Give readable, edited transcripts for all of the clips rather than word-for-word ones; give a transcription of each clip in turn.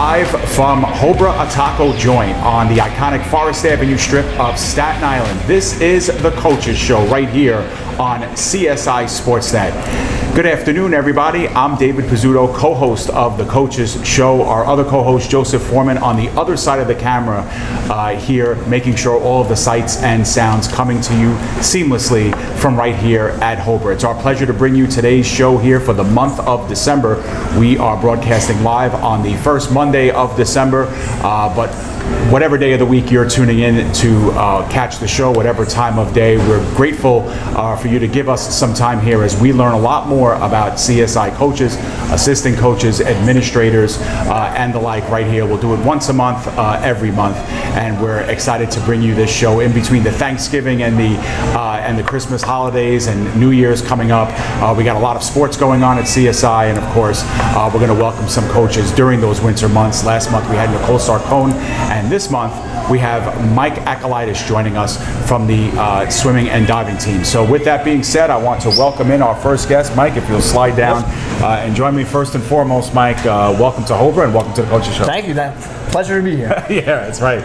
live from Hobra Taco Joint on the iconic Forest Avenue strip of Staten Island. This is the Coaches Show right here on CSI Sportsnet. Good afternoon, everybody. I'm David Pizzuto, co-host of the Coaches Show. Our other co-host, Joseph Foreman, on the other side of the camera here, making sure all of the sights and sounds coming to you seamlessly from right here at Hobra. It's our pleasure to bring you today's show here for the month of December. We are broadcasting live on the first Monday of December, but whatever day of the week you're tuning in to catch the show, whatever time of day, we're grateful for you to give us some time here as we learn a lot more about CSI coaches, assistant coaches, administrators, and the like right here. We'll do it once a month, every month, and we're excited to bring you this show in between the Thanksgiving and the Christmas holidays and New Year's coming up. We got a lot of sports going on at CSI, and of course, we're going to welcome some coaches during those winter months. Last month we had Nicole Sarcone, and this month we have Mike Akalaitis joining us from the swimming and diving team. So with that being said, I want to welcome in our first guest. Mike, if you'll slide down and join me first and foremost. Mike, welcome to Hobra and welcome to the Coaches Show. Thank you, Dan. Pleasure to be here. Yeah, that's right.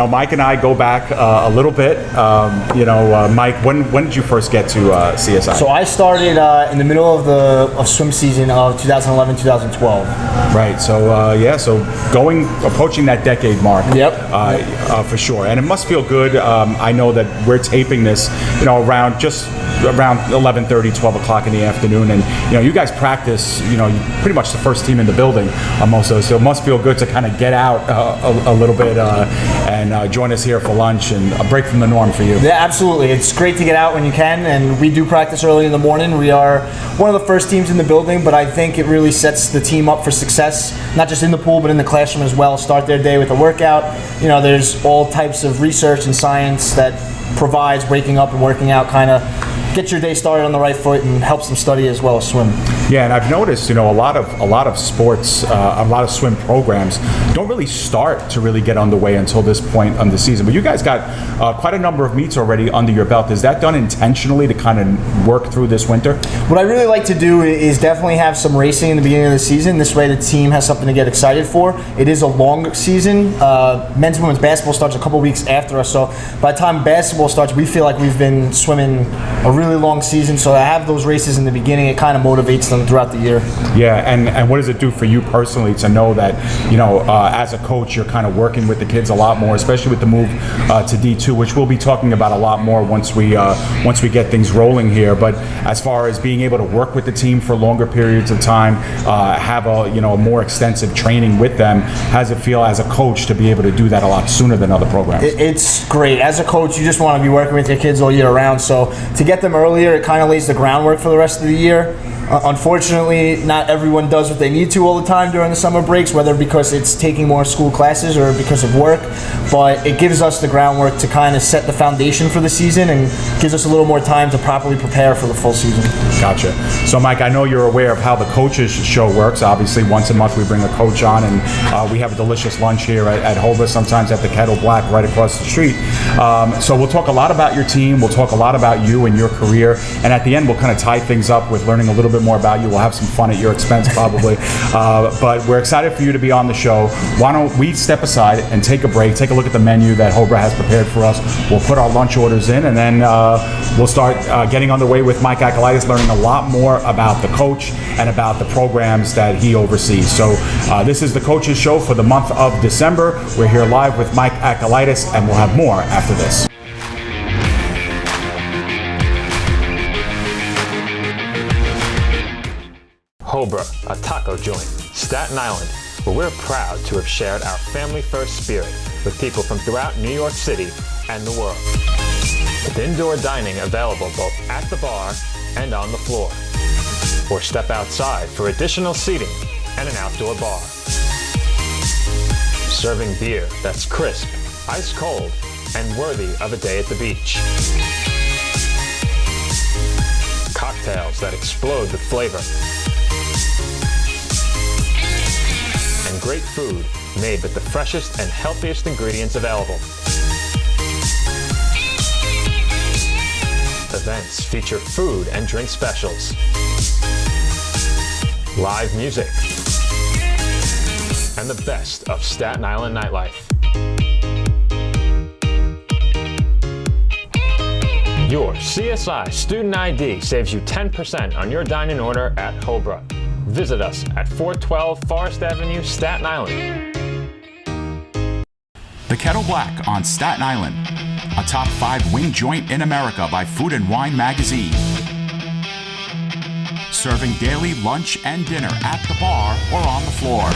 Mike and I go back a little bit. Mike, when did you first get to CSI? So I started in the middle of the swim season of 2011-2012. Right. So approaching that decade mark. Yep. For sure. And it must feel good. I know that we're taping this, around 11:30, 12 o'clock in the afternoon, and you guys practice. Pretty much the first team in the building, most of us. So it must feel good to kind of get out a little bit and join us here for lunch and a break from the norm for you. Yeah, absolutely. It's great to get out when you can, and we do practice early in the morning. We are one of the first teams in the building, but I think it really sets the team up for success, not just in the pool, but in the classroom as well. Start their day with a workout. There's all types of research and science that provides waking up and working out, kind of get your day started on the right foot and helps them study as well as swim. Yeah, and I've noticed, a lot of sports, a lot of swim programs don't really start to really get underway until this point on the season. But you guys got quite a number of meets already under your belt. Is that done intentionally to kind of work through this winter? What I really like to do is definitely have some racing in the beginning of the season. This way the team has something to get excited for. It is a long season. Men's and women's basketball starts a couple weeks after us. So by the time basketball starts, we feel like we've been swimming a really long season. So to have those races in the beginning, it kind of motivates them throughout the year. Yeah, and what does it do for you personally to know that, as a coach, you're kind of working with the kids a lot more, especially with the move to D2, which we'll be talking about a lot more once we get things rolling here. But as far as being able to work with the team for longer periods of time, have a more extensive training with them, how does it feel as a coach to be able to do that a lot sooner than other programs? It's great. As a coach, you just want to be working with your kids all year round. So to get them earlier, it kind of lays the groundwork for the rest of the year. Unfortunately, not everyone does what they need to all the time during the summer breaks, whether because it's taking more school classes or because of work, but it gives us the groundwork to kind of set the foundation for the season and gives us a little more time to properly prepare for the full season. Gotcha. So Mike, I know you're aware of how the Coaches Show works. Obviously, once a month we bring a coach on, and we have a delicious lunch here at Hobra, sometimes at the Kettle Black right across the street. So we'll talk a lot about your team, we'll talk a lot about you and your career, and at the end we'll kind of tie things up with learning a little bit more about you. We'll have some fun at your expense probably. But we're excited for you to be on the show. Why don't we step aside and take a break, take a look at the menu that Hobra has prepared for us. We'll put our lunch orders in, and then we'll start getting underway with Mike Akalaitis, learning a lot more about the coach and about the programs that he oversees. So this is the Coaches Show for the month of December. We're here live with Mike Akalaitis, and we'll have more after this. Hobra, a taco joint, Staten Island, where we're proud to have shared our family-first spirit with people from throughout New York City and the world. With indoor dining available both at the bar and on the floor. Or step outside for additional seating and an outdoor bar. Serving beer that's crisp, ice cold, and worthy of a day at the beach. Cocktails that explode with flavor. And great food made with the freshest and healthiest ingredients available. Events feature food and drink specials, live music, and the best of Staten Island nightlife. Your CSI Student ID saves you 10% on your dining order at Hobra. Visit us at 412 Forest Avenue, Staten Island. The Kettle Black on Staten Island, a top 5 wing joint in America by Food and Wine magazine. Serving daily lunch and dinner at the bar or on the floor.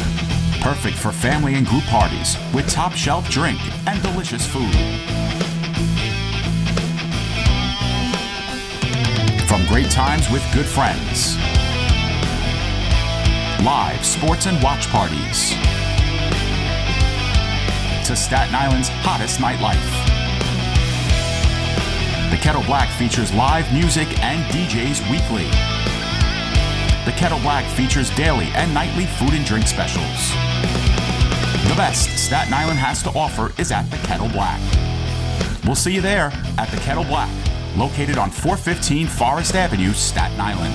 Perfect for family and group parties with top shelf drink and delicious food. From great times with good friends. Live sports and watch parties. To Staten Island's hottest nightlife. The Kettle Black features live music and DJs weekly. The Kettle Black features daily and nightly food and drink specials. The best Staten Island has to offer is at the Kettle Black. We'll see you there at the Kettle Black, located on 415 Forest Avenue, Staten Island.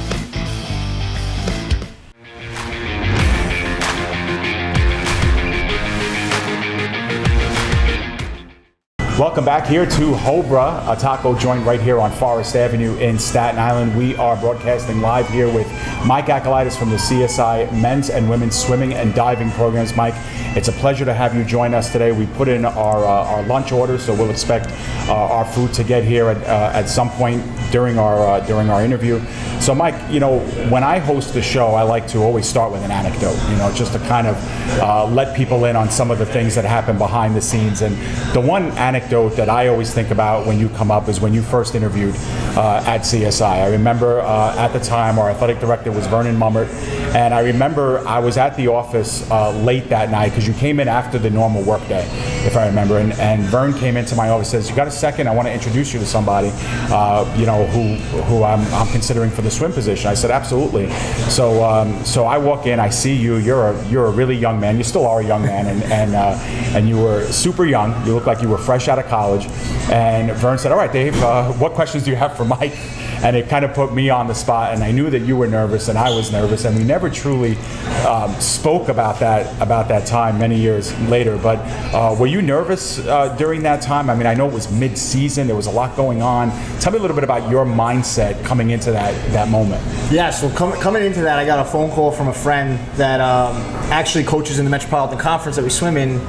Welcome back here to Hobra, a taco joint right here on Forest Avenue in Staten Island. We are broadcasting live here with Mike Akalitis from the CSI men's and women's swimming and diving programs. Mike, it's a pleasure to have you join us today. We put in our lunch order, so we'll expect our food to get here at some point during our interview. So Mike, you know, when I host the show, I like to always start with an anecdote, you know, just to kind of let people in on some of the things that happen behind the scenes. And the one anecdote that I always think about when you come up is when you first interviewed at CSI. I remember at the time our athletic director was Vernon Mummert, and I remember I was at the office late that night because you came in after the normal work day, if I remember, and Vern came into my office and says, "You got a second? I want to introduce you to somebody, you know, who I'm considering for the swim position." I said, "Absolutely." So I walk in, I see you. You're a really young man. You still are a young man, and you were super young. You look like you were fresh out of college. And Vern said, "All right, Dave, what questions do you have for Mike?" And it kind of put me on the spot, and I knew that you were nervous and I was nervous, and we never truly spoke about that time many years later. But were you nervous during that time? I mean, I know it was mid-season, there was a lot going on. Tell me a little bit about your mindset coming into that moment. Yeah, so coming into that, I got a phone call from a friend that actually coaches in the Metropolitan Conference that we swim in,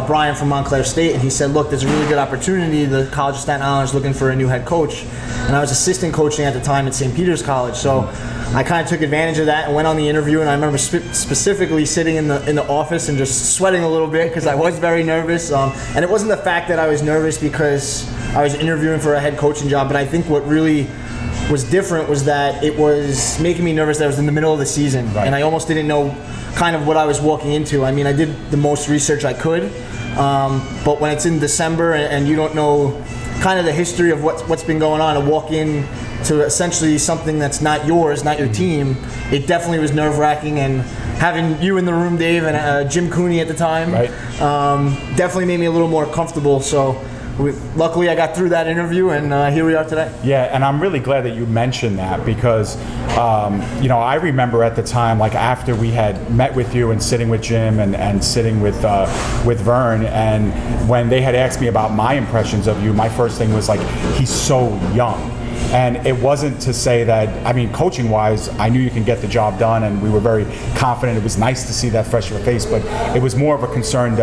Brian from Montclair State, and he said, "Look, there's a really good opportunity. The College of Staten Island is looking for a new head coach." And I was assistant coaching at the time at St. Peter's College, so I kind of took advantage of that and went on the interview. And I remember specifically sitting in the office and just sweating a little bit because I was very nervous. And it wasn't the fact that I was nervous because I was interviewing for a head coaching job, but I think what really was different was that it was making me nervous that I was in the middle of the season, right, and I almost didn't know kind of what I was walking into. I mean, I did the most research I could, but when it's in December and you don't know kind of the history of what's been going on, and walk in to essentially something that's not yours, not your team, it definitely was nerve-wracking. And having you in the room, Dave, and Jim Cooney at the time, right, definitely made me a little more comfortable. So luckily I got through that interview, and here we are today. Yeah, and I'm really glad that you mentioned that because, you know, I remember at the time, like after we had met with you and sitting with Jim and sitting with Vern, and when they had asked me about my impressions of you, my first thing was like, he's so young. And it wasn't to say that, I mean, coaching-wise, I knew you can get the job done, and we were very confident. It was nice to see that fresh in your face, but it was more of a concern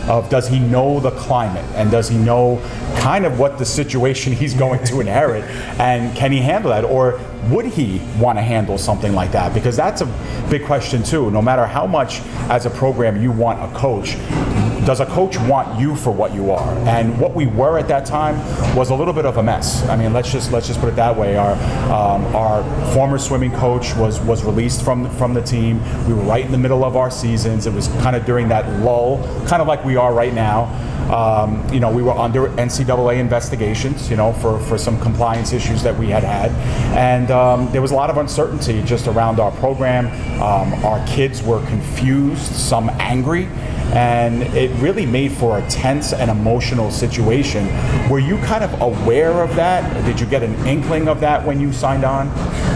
of does he know the climate, and does he know kind of what the situation he's going to inherit, and can he handle that, or would he want to handle something like that? Because that's a big question too. No matter how much as a program you want a coach, does a coach want you for what you are? And what we were at that time was a little bit of a mess. I mean, let's just put it that way. Our former swimming coach was released from the team. We were right in the middle of our seasons. It was kind of during that lull, kind of like we are right now. We were under NCAA investigations, for some compliance issues that we had. And there was a lot of uncertainty just around our program. Our kids were confused, some angry, and it really made for a tense and emotional situation. Were you kind of aware of that? Did you get an inkling of that when you signed on?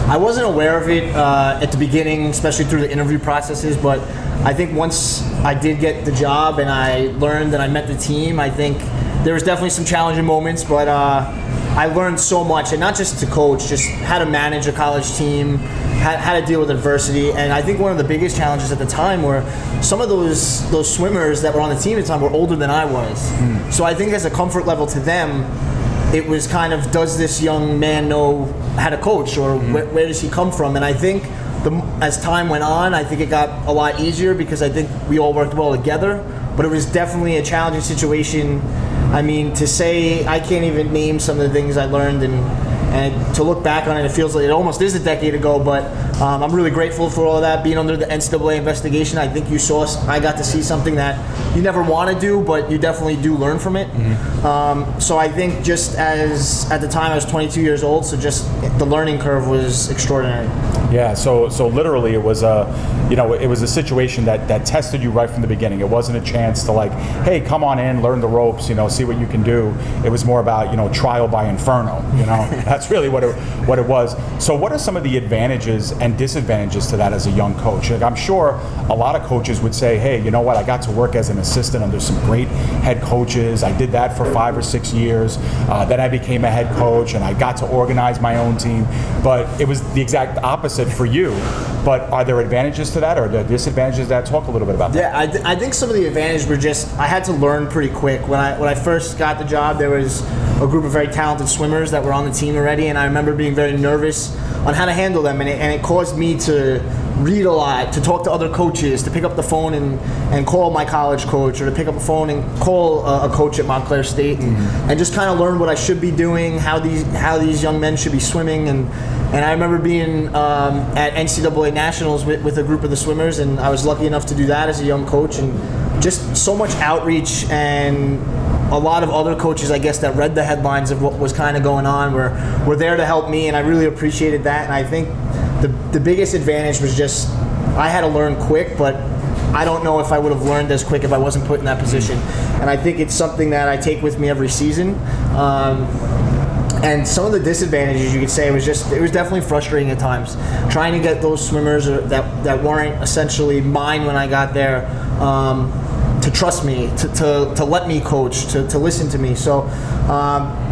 I wasn't aware of it at the beginning, especially through the interview processes, but I think once I did get the job and I learned and I met the team, I think there was definitely some challenging moments, but I learned so much, and not just to coach, just how to manage a college team, how to deal with adversity. And I think one of the biggest challenges at the time were some of those swimmers that were on the team at the time were older than I was. So I think as a comfort level to them, it was kind of, does this young man know how to coach, or where does he come from? And I think as time went on, I think it got a lot easier because I think we all worked well together, but it was definitely a challenging situation. I mean, to say, I can't even name some of the things I learned, and to look back on it, it feels like it almost is a decade ago, but I'm really grateful for all of that. Being under the NCAA investigation, I think I got to see something that you never want to do, but you definitely do learn from it. So I think just as, at the time I was 22 years old, so just the learning curve was extraordinary. Yeah, so literally it was a situation that tested you right from the beginning. It wasn't a chance to like, hey, come on in, learn the ropes, see what you can do. It was more about, trial by inferno, That's really what it was. So what are some of the advantages and disadvantages to that as a young coach? Like, I'm sure a lot of coaches would say, hey, you know what, I got to work as an assistant under some great head coaches. I did that for 5 or 6 years. Then I became a head coach and I got to organize my own team. But it was the exact opposite for you. But are there advantages to that, or are there disadvantages to that? Talk a little bit about that. Yeah, I think some of the advantages were just, I had to learn pretty quick. When I first got the job, there was a group of very talented swimmers that were on the team already, and I remember being very nervous on how to handle them, and it caused me to read a lot, to talk to other coaches, to pick up the phone and call my college coach, or to pick up the phone and call a coach at Montclair State, and just kind of learn what I should be doing, how these young men should be swimming. And I remember being at NCAA Nationals with a group of the swimmers, and I was lucky enough to do that as a young coach, and just so much outreach, and a lot of other coaches, I guess, that read the headlines of what was kind of going on were there to help me, and I really appreciated that. And I think the biggest advantage was just I had to learn quick, but I don't know if I would have learned as quick if I wasn't put in that position. And I think it's something that I take with me every season. And some of the disadvantages, you could say, it was definitely frustrating at times. Trying to get those swimmers that weren't essentially mine when I got there to trust me, to let me coach, to listen to me. So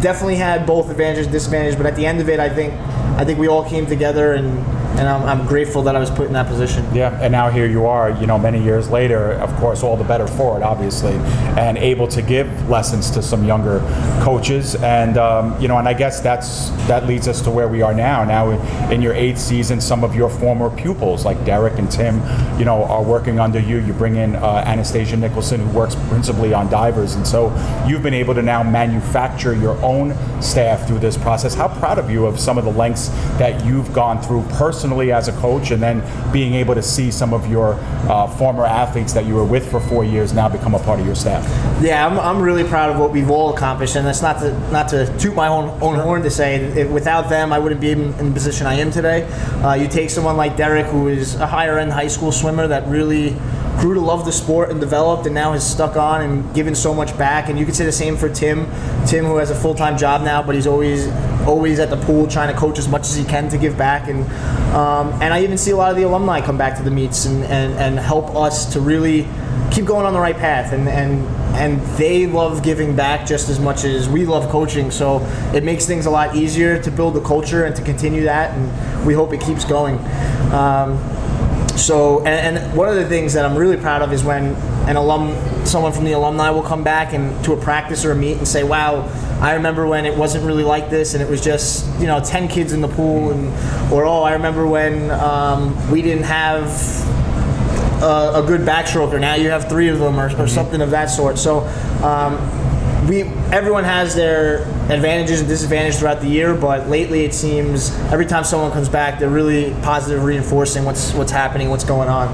definitely had both advantages and disadvantages, but at the end of it, I think we all came together, and I'm grateful that I was put in that position. Yeah, and now here you are, many years later, of course, all the better for it, obviously, and able to give lessons to some younger coaches. And, and I guess that leads us to where we are now. Now in your 8th season, some of your former pupils, like Derek and Tim, are working under you. You bring in Anastasia Nicholson, who works principally on divers. And so you've been able to now manufacture your own staff through this process. How proud of you of some of the lengths that you've gone through personally as a coach, and then being able to see some of your former athletes that you were with for 4 years now become a part of your staff? Yeah, I'm really proud of what we've all accomplished, and that's not to toot my own horn to say without them I wouldn't be in the position I am today. You take someone like Derek, who is a higher end high school swimmer that really grew to love the sport and developed, and now has stuck on and given so much back. And you could say the same for Tim, who has a full-time job now, but he's always at the pool trying to coach as much as he can to give back. And I even see a lot of the alumni come back to the meets and help us to really keep going on the right path. And they love giving back just as much as we love coaching. So it makes things a lot easier to build the culture and to continue that. And we hope it keeps going. So one of the things that I'm really proud of is when someone from the alumni will come back and to a practice or a meet and say, wow, I remember when it wasn't really like this and it was just 10 kids in the pool, or I remember when we didn't have a good backstroker, now you have 3 of them, or something of that sort. So everyone has their advantages and disadvantages throughout the year, but lately it seems every time someone comes back, they're really positive, reinforcing what's happening, what's going on.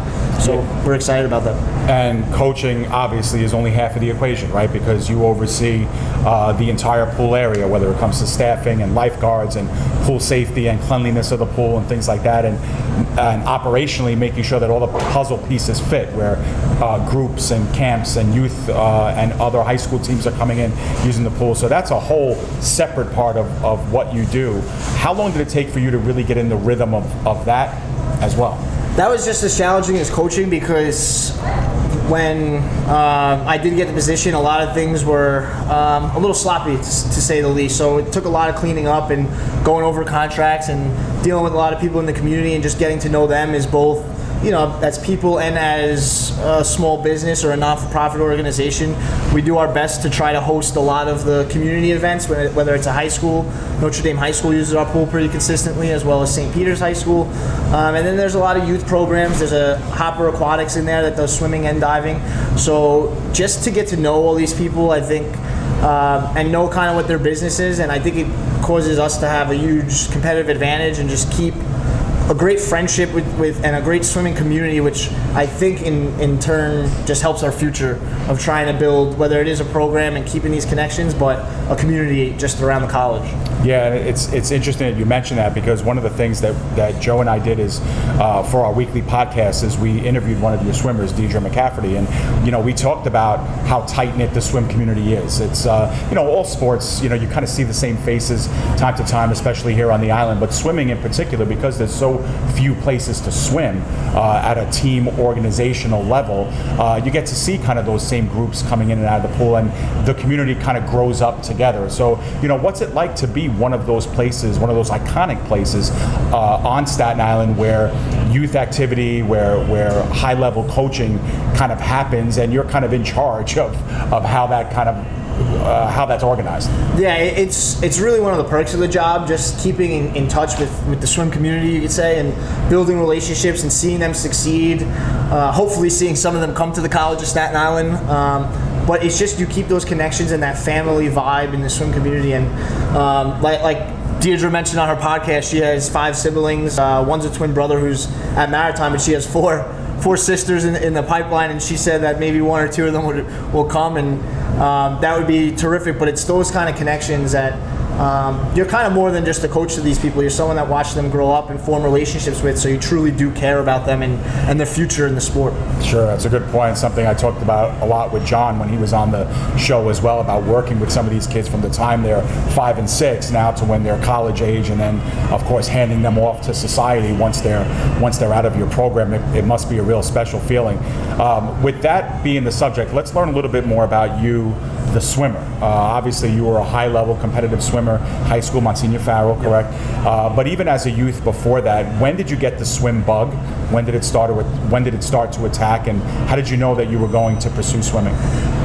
So we're excited about that. And coaching obviously is only half of the equation, right? Because you oversee the entire pool area, whether it comes to staffing and lifeguards and pool safety and cleanliness of the pool and things like that, and operationally making sure that all the puzzle pieces fit, where groups and camps and youth and other high school teams are coming in using the pool. So that's a whole separate part of what you do. How long did it take for you to really get in the rhythm of that as well? That was just as challenging as coaching, because when I did get the position, a lot of things were a little sloppy, to say the least. So it took a lot of cleaning up and going over contracts and dealing with a lot of people in the community and just getting to know them as both, as people and as a small business or a not-for-profit organization. We do our best to try to host a lot of the community events, whether it's a high school. Notre Dame High School uses our pool pretty consistently, as well as St. Peter's High School. And then there's a lot of youth programs. There's a Hopper Aquatics in there that does swimming and diving. So just to get to know all these people, I think, and know kind of what their business is, and I think it causes us to have a huge competitive advantage and just keep a great friendship with and a great swimming community, which I think in turn just helps our future of trying to build, whether it is a program and keeping these connections, but a community just around the college. Yeah, it's interesting that you mentioned that, because one of the things that Joe and I did is for our weekly podcast is we interviewed one of your swimmers, Deidre McCafferty, and we talked about how tight-knit the swim community is. It's all sports, you kind of see the same faces time to time, especially here on the island, but swimming in particular, because there's so few places to swim at a team organizational level, you get to see kind of those same groups coming in and out of the pool, and the community kind of grows up together. So what's it like to be one of those places, one of those iconic places on Staten Island, where youth activity, where high level coaching kind of happens, and you're kind of in charge of how that kind of how that's organized? Yeah, it's really one of the perks of the job, just keeping in touch with the swim community, you could say, and building relationships and seeing them succeed, hopefully seeing some of them come to the College of Staten Island. But it's just, you keep those connections and that family vibe in the swim community. And like Deirdre mentioned on her podcast, she has 5 siblings. One's a twin brother who's at Maritime, and she has four sisters in the pipeline, and she said that maybe 1 or 2 of them will come, and that would be terrific. But it's those kind of connections that you're kind of more than just a coach to these people. You're someone that watched them grow up and form relationships with, so you truly do care about them and their future in the sport. Sure, that's a good point. Something I talked about a lot with John when he was on the show as well, about working with some of these kids from the time they're 5 and 6 now to when they're college age, and then of course handing them off to society once they're out of your program. It must be a real special feeling. With that being the subject, let's learn a little bit more about you, the swimmer. Obviously you were a high level competitive swimmer, high school, Monsignor Farrell, correct? But even as a youth before that, when did you get the swim bug? When did it start to attack, and how did you know that you were going to pursue swimming?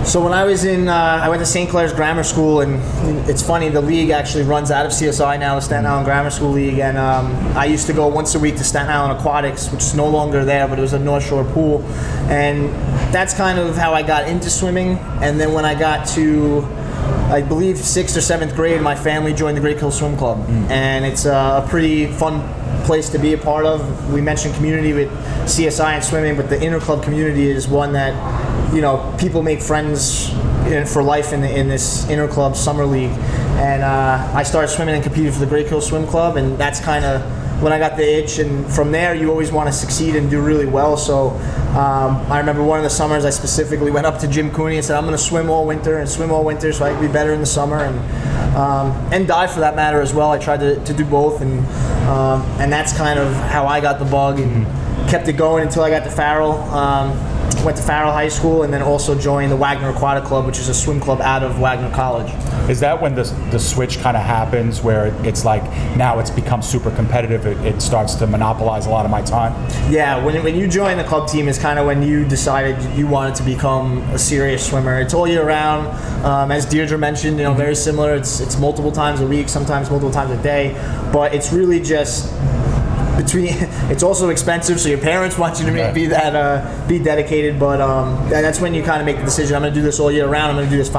So when I was I went to St. Clair's Grammar School, and it's funny, the league actually runs out of CSI now, the Staten Island Grammar School League, and I used to go once a week to Staten Island Aquatics, which is no longer there, but it was a North Shore pool, and that's kind of how I got into swimming. And then when I got to, I believe, 6th or 7th grade, my family joined the Great Hill Swim Club, and it's a pretty fun place to be a part of. We mentioned community with CSI and swimming, but the interclub community is one that, people make friends for life in this interclub summer league. And I started swimming and competed for the Great Hill Swim Club, and that's kind of when I got the itch. And from there, you always want to succeed and do really well. So I remember one of the summers I specifically went up to Jim Cooney and said, I'm going to swim all winter so I can be better in the summer, and dive for that matter as well. I tried to do both, and that's kind of how I got the bug and kept it going until I got to Farrell. Went to Farrell High School, and then also joined the Wagner Aquatic Club, which is a swim club out of Wagner College. Is that when the switch kind of happens, where it's like now it's become super competitive, it starts to monopolize a lot of my time? Yeah, when you join the club team is kind of when you decided you wanted to become a serious swimmer. It's all year round, as Deirdre mentioned, very similar. It's multiple times a week, sometimes multiple times a day, but it's really just between It's also expensive, so your parents want you to be dedicated. But that's when you kind of make the decision. I'm going to do this all year round. I'm going to do this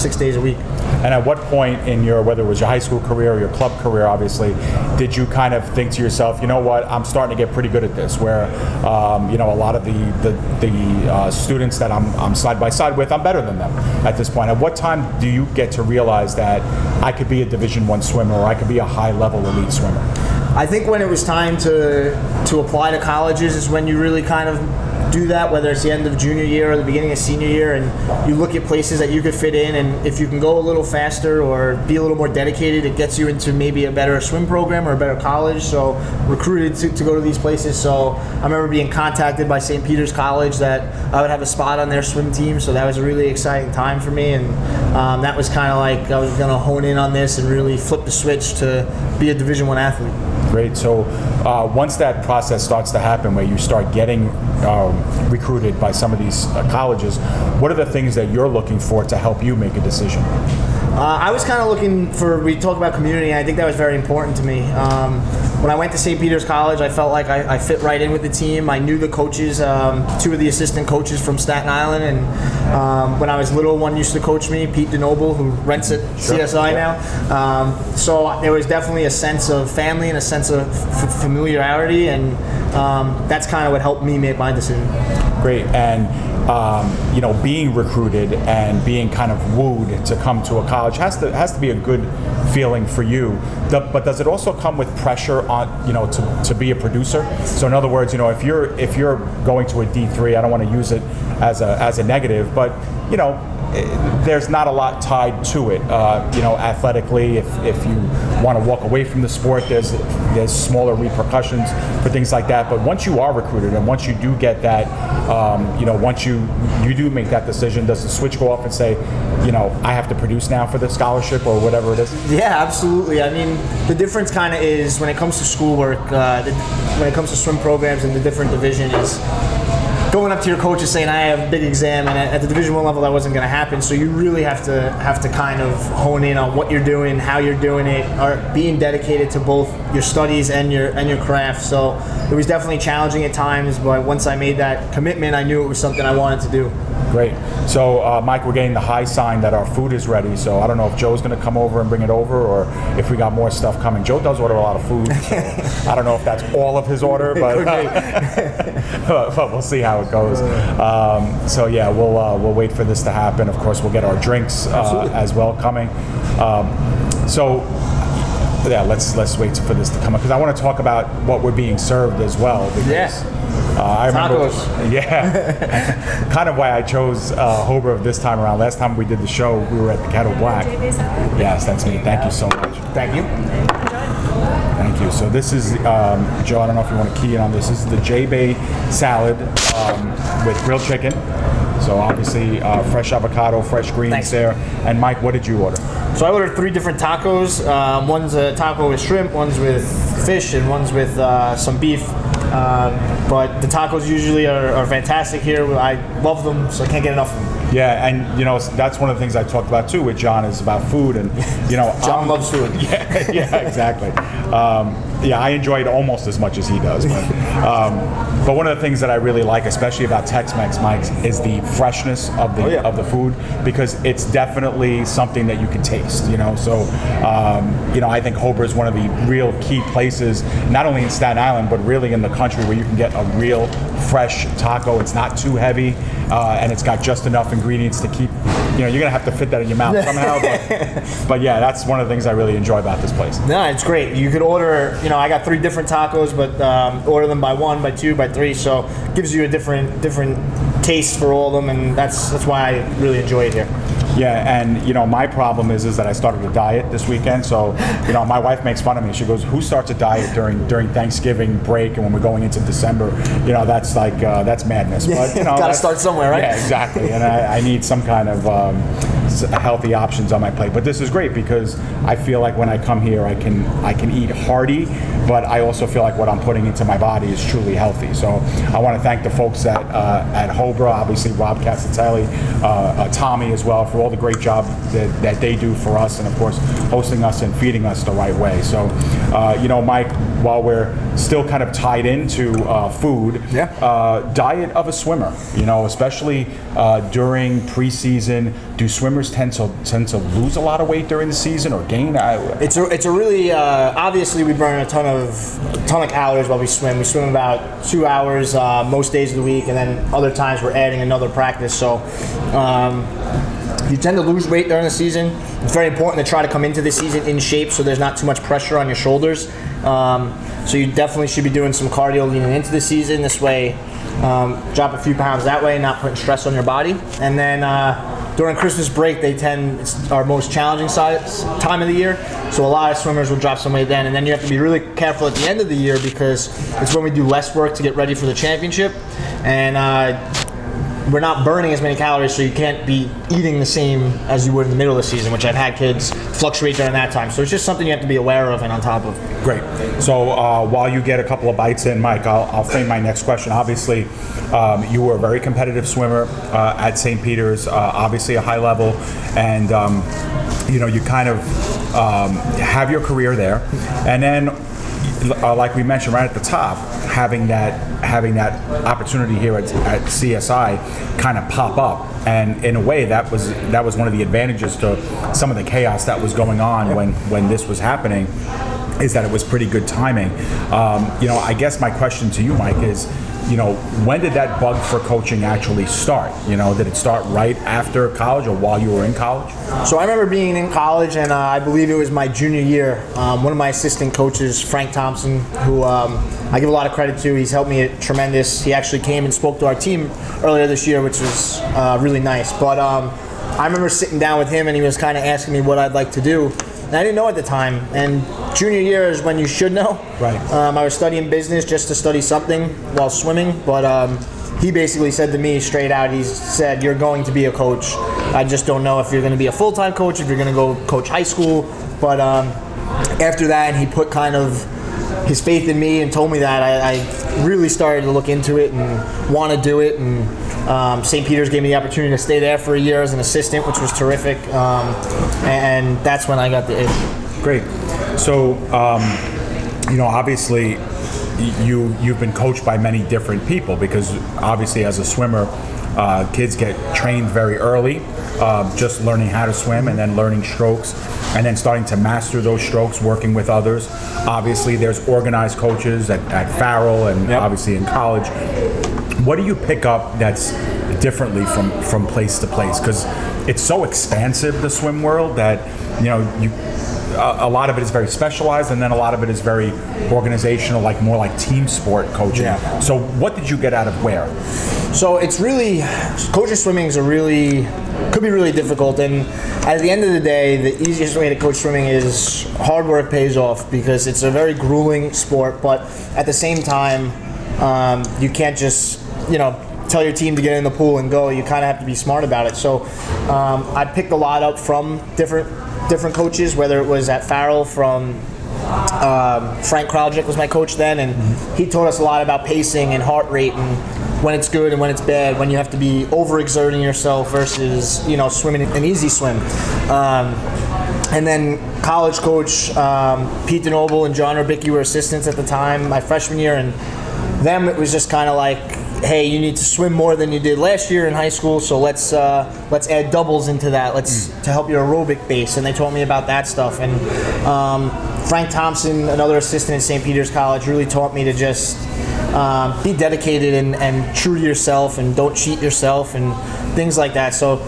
6 days a week. And at what point in your, whether it was your high school career or your club career, obviously, did you kind of think to yourself, you know what, I'm starting to get pretty good at this, where, a lot of the students that I'm side by side with, I'm better than them at this point. At what time do you get to realize that I could be a Division I swimmer or I could be a high-level elite swimmer? I think when it was time to apply to colleges is when you really kind of do that, whether it's the end of junior year or the beginning of senior year, and you look at places that you could fit in, and if you can go a little faster or be a little more dedicated, it gets you into maybe a better swim program or a better college. So recruited to go to these places. So I remember being contacted by St. Peter's College that I would have a spot on their swim team, so that was a really exciting time for me, and that was kind of like I was going to hone in on this and really flip the switch to be a Division I athlete. Great. So once that process starts to happen where you start getting recruited by some of these colleges, what are the things that you're looking for to help you make a decision? I was kind of looking for, we talked about community, and I think that was very important to me. When I went to St. Peter's College, I felt like I fit right in with the team. I knew the coaches, 2 of the assistant coaches from Staten Island, and when I was little, one used to coach me, Pete DeNoble, who rents at CSI now. So there was definitely a sense of family and a sense of familiarity, and that's kind of what helped me make my decision. Great. And being recruited and being kind of wooed to come to a college has to be a good feeling for you. But does it also come with pressure on to be a producer? So in other words, if you're going to a D3, I don't want to use it as a negative, but there's not a lot tied to it. Athletically, if you want to walk away from the sport, there's smaller repercussions for things like that. But once you are recruited and once you do get that, once you do make that decision, does the switch go off and say, I have to produce now for the scholarship or whatever it is? Yeah, absolutely. I mean, the difference kind of is when it comes to schoolwork, when it comes to swim programs in the different divisions, going up to your coach and saying I have a big exam, and at the Division I level that wasn't going to happen. So you really have to kind of hone in on what you're doing, how you're doing it, or being dedicated to both your studies and your craft. So it was definitely challenging at times, but once I made that commitment, I knew it was something I wanted to do. Great. So, Mike, we're getting the high sign that our food is ready. So I don't know if Joe's going to come over and bring it over, or if we got more stuff coming. Joe does order a lot of food. So I don't know if that's all of his order, but but we'll see how it goes. We'll wait for this to happen. Of course, we'll get our drinks as well coming. Let's wait for this to come up, because I want to talk about what we're being served as well. Because, I remember, tacos. Kind of why I chose Hobro this time around. Last time we did the show, we were at the Kettle Black. Yes, that's me. Thank you so much. Thank you. Thank you. So this is, Joe, I don't know if you want to key in on this. This is the J-Bay salad with grilled chicken. So obviously fresh avocado, fresh greens. Thanks. There. And Mike, what did you order? So I ordered 3 different tacos. One's a taco with shrimp, one's with fish, and one's with some beef. But the tacos usually are fantastic here. I love them, so I can't get enough of them. Yeah, and that's one of the things I talked about too with John is about food, and John loves food. Yeah, exactly. I enjoy it almost as much as he does. But one of the things that I really like, especially about Tex-Mex, Mike, is the freshness of the food, because it's definitely something that you can taste. So I think Hobro is one of the real key places, not only in Staten Island but really in the country, where you can get a real fresh taco. It's not too heavy, and it's got just enough ingredients to keep. You're gonna have to fit that in your mouth somehow. But yeah, that's one of the things I really enjoy about this place. No, it's great. You could order. I got 3 different tacos, but order them by 1, by 2, by 3. So it gives you a different taste for all of them, and that's why I really enjoy it here. Yeah, and my problem is that I started a diet this weekend. So my wife makes fun of me. She goes, "Who starts a diet during Thanksgiving break and when we're going into December? That's like that's madness." But gotta start somewhere, right? Yeah, exactly. And I need some kind of healthy options on my plate. But this is great because I feel like when I come here, I can eat hearty, but I also feel like what I'm putting into my body is truly healthy. So I want to thank the folks at Hobra, obviously Rob Casatelli, Tommy as well, for all the great job that they do for us, and of course hosting us and feeding us the right way. So Mike, while we're still kind of tied into food, diet of a swimmer, especially during preseason, do swimmers tend to lose a lot of weight during the season or gain? It's a really obviously we burn a ton of calories while we swim. We swim about 2 hours most days of the week, and then other times we're adding another practice. So you tend to lose weight during the season. It's very important to try to come into the season in shape so there's not too much pressure on your shoulders. So you definitely should be doing some cardio leading into the season. This way, drop a few pounds that way, not putting stress on your body. And then during Christmas break, it's our most challenging time of the year. So a lot of swimmers will drop some weight then. And then you have to be really careful at the end of the year because it's when we do less work to get ready for the championship. And we're not burning as many calories, so you can't be eating the same as you would in the middle of the season, which I've had kids fluctuate during that time. So it's just something you have to be aware of and on top of. Great. So while you get a couple of bites in, Mike, I'll frame my next question. Obviously, you were a very competitive swimmer at St. Peter's, obviously a high level, and you kind of have your career there, and then like we mentioned right at the top, having that opportunity here at CSI kind of pop up, and in a way that was one of the advantages to some of the chaos that was going on when this was happening, is that it was pretty good timing. I guess my question to you, Mike, is when did that bug for coaching actually start? Did it start right after college or while you were in college? So I remember being in college, and I believe it was my junior year. One of my assistant coaches, Frank Thompson, who I give a lot of credit to, he's helped me tremendous. He actually came and spoke to our team earlier this year, which was really nice. But I remember sitting down with him, and he was kind of asking me what I'd like to do. And I didn't know at the time, and junior year is when you should know. Right. I was studying business just to study something while swimming, but he basically said to me straight out, he said, "You're going to be a coach. I just don't know if you're going to be a full-time coach, if you're going to go coach high school." But after that, he put kind of his faith in me and told me that. I really started to look into it and want to do it, and St. Peter's gave me the opportunity to stay there for a year as an assistant, which was terrific, and that's when I got the itch. Great. So, obviously, you've been coached by many different people, because obviously as a swimmer, kids get trained very early, just learning how to swim and then learning strokes and then starting to master those strokes, working with others. Obviously, there's organized coaches at Farrell and obviously in college. What do you pick up that's differently from place to place? Because it's so expansive, the swim world, that a lot of it is very specialized, and then a lot of it is very organizational, more like team sport coaching. Yeah. So what did you get out of where? So it's really, coaching swimming could be really difficult, and at the end of the day, the easiest way to coach swimming is hard work pays off, because it's a very grueling sport, but at the same time, you can't just, tell your team to get in the pool and go. You kind of have to be smart about it. So I picked a lot up from different coaches, whether it was at Farrell from Frank Kraljic was my coach then, and he taught us a lot about pacing and heart rate and when it's good and when it's bad, when you have to be overexerting yourself versus swimming an easy swim. And then college coach Pete DeNoble and John Rubicki were assistants at the time, my freshman year, and them it was just kind of like, hey, you need to swim more than you did last year in high school, so let's add doubles into that. To help your aerobic base, and they taught me about that stuff. And Frank Thompson, another assistant at St. Peter's College, really taught me to just be dedicated and true to yourself, and don't cheat yourself and things like that. So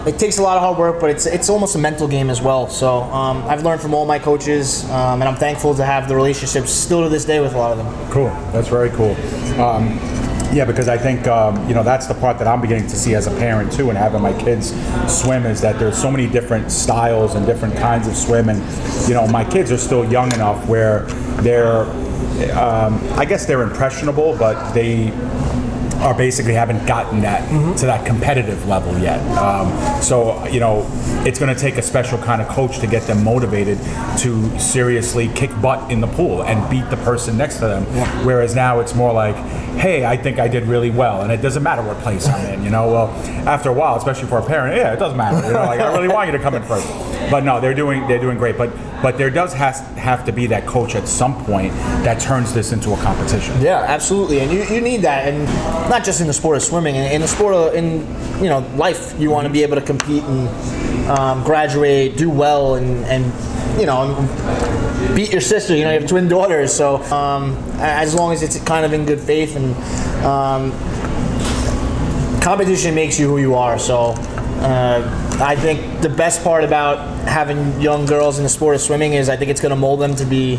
it takes a lot of hard work, but it's almost a mental game as well. So I've learned from all my coaches, and I'm thankful to have the relationships still to this day with a lot of them. Cool. That's very cool. Yeah, because I think that's the part that I'm beginning to see as a parent too, and having my kids swim, is that there's so many different styles and different kinds of swim, and my kids are still young enough where they're, I guess they're impressionable, but they are basically haven't gotten that to that competitive level yet. So it's going to take a special kind of coach to get them motivated to seriously kick butt in the pool and beat the person next to them. Yeah. Whereas now it's more like, hey, I think I did really well, and it doesn't matter what place I'm in. Well, after a while, especially for a parent, it doesn't matter. Like, I really want you to come in first. But no, they're doing great. But there does have to be that coach at some point that turns this into a competition. Yeah, absolutely, and you need that, and not just in the sport of swimming. In the sport of life, you want to be able to compete and graduate, do well, and beat your sister. You have twin daughters, so as long as it's kind of in good faith, and competition makes you who you are. So I think the best part about having young girls in the sport of swimming is I think it's going to mold them to be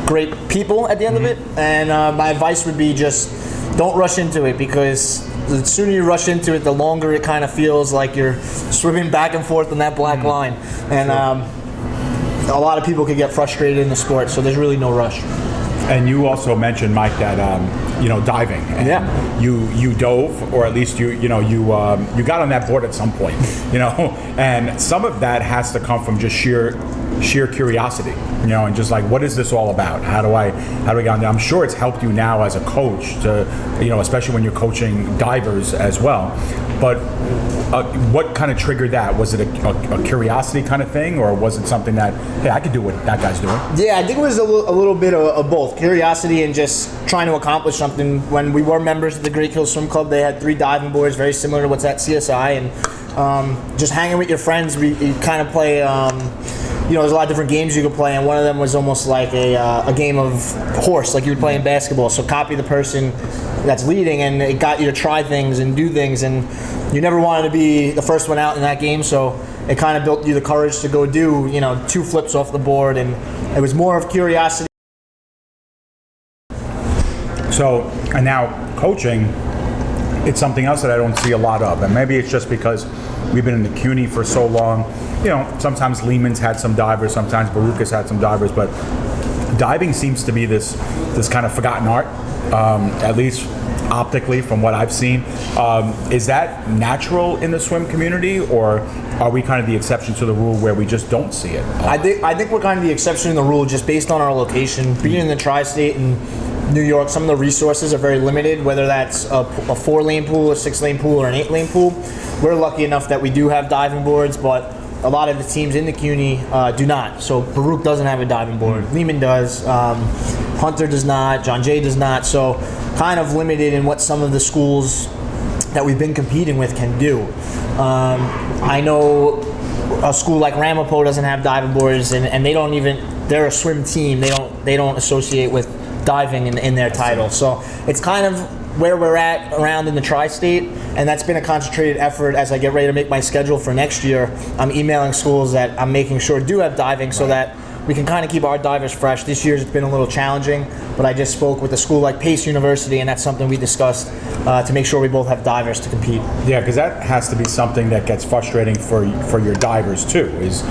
great people at the end of it. And my advice would be just don't rush into it, because the sooner you rush into it, the longer it kind of feels like you're swimming back and forth on that black line. And a lot of people could get frustrated in the sport, so there's really no rush. And you also mentioned, Mike, that diving. And you dove, or at least you got on that board at some point. And some of that has to come from just sheer curiosity. And just like, what is this all about? How do I get on there? I'm sure it's helped you now as a coach to, especially when you're coaching divers as well. But what kind of triggered that? Was it a curiosity kind of thing, or was it something that, hey, I could do what that guy's doing? Yeah, I think it was a little bit of both. Curiosity and just trying to accomplish something. When we were members of the Great Hills Swim Club, they had 3 diving boards, very similar to what's at CSI, and just hanging with your friends, you kind of play, there's a lot of different games you could play, and one of them was almost like a game of horse, like you would play in basketball. So copy the person that's leading, and it got you to try things and do things, and you never wanted to be the first one out in that game, so it kind of built you the courage to go do 2 flips off the board, and it was more of curiosity. So, and now coaching, it's something else that I don't see a lot of, and maybe it's just because we've been in the CUNY for so long. Sometimes Lehman's had some divers, sometimes Baruch has had some divers, but diving seems to be this kind of forgotten art, at least optically from what I've seen. Is that natural in the swim community, or are we kind of the exception to the rule where we just don't see it? I think we're kind of the exception to the rule just based on our location. Being in the tri-state and New York, some of the resources are very limited, whether that's a 4-lane pool, a 6-lane pool, or an 8-lane pool. We're lucky enough that we do have diving boards, but a lot of the teams in the CUNY do not. So Baruch doesn't have a diving board. Lehman does. Hunter does not. John Jay does not. So kind of limited in what some of the schools that we've been competing with can do. I know a school like Ramapo doesn't have diving boards, and they don't even. They're a swim team. They don't associate with diving in their title. So it's kind of where we're at around in the tri-state, and that's been a concentrated effort. As I get ready to make my schedule for next year, I'm emailing schools that I'm making sure do have diving, so that we can kind of keep our divers fresh. This year's been a little challenging, but I just spoke with a school like Pace University, and that's something we discussed to make sure we both have divers to compete. Yeah, because that has to be something that gets frustrating for your divers too. Is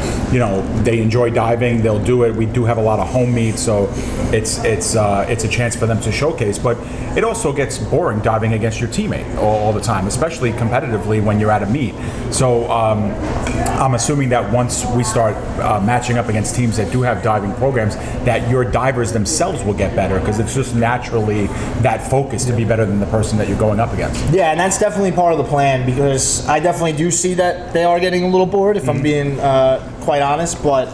they enjoy diving, they'll do it. We do have a lot of home meets, so it's a chance for them to showcase. But it also gets boring diving against your teammate all the time, especially competitively when you're at a meet. So I'm assuming that once we start matching up against teams that do have diving programs, that your divers themselves will get better, because it's just naturally that focus to be better than the person that you're going up against. Yeah, and that's definitely part of the plan, because I definitely do see that they are getting a little bored, if I'm being quite honest, but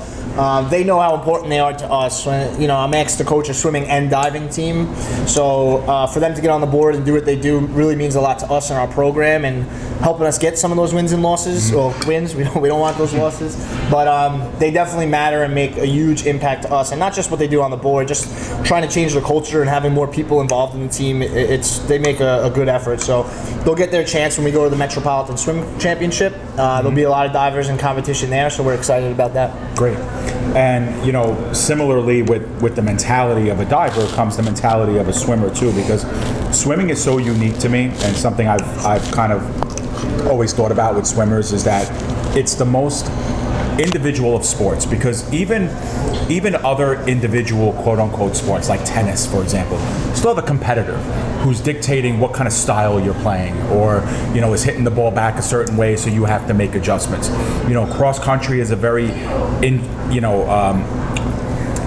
they know how important they are to us. I'm asked to coach a swimming and diving team, so for them to get on the board and do what they do really means a lot to us and our program, and helping us get some of those wins and losses, or wins. We don't want those losses, but they definitely matter and make a huge impact to us, and not just what they do on the board, just trying to change the culture and having more people involved in the team. They make a good effort, so they'll get their chance when we go to the Metropolitan Swim Championship. There'll be a lot of divers in competition there, so we're excited about that. Great. And similarly with the mentality of a diver comes the mentality of a swimmer too, because swimming is so unique to me, and something I've kind of always thought about with swimmers is that it's the most individual of sports, because even other individual quote-unquote sports like tennis, for example, still have a competitor. who's dictating what kind of style you're playing, or is hitting the ball back a certain way, so you have to make adjustments. Cross country is a very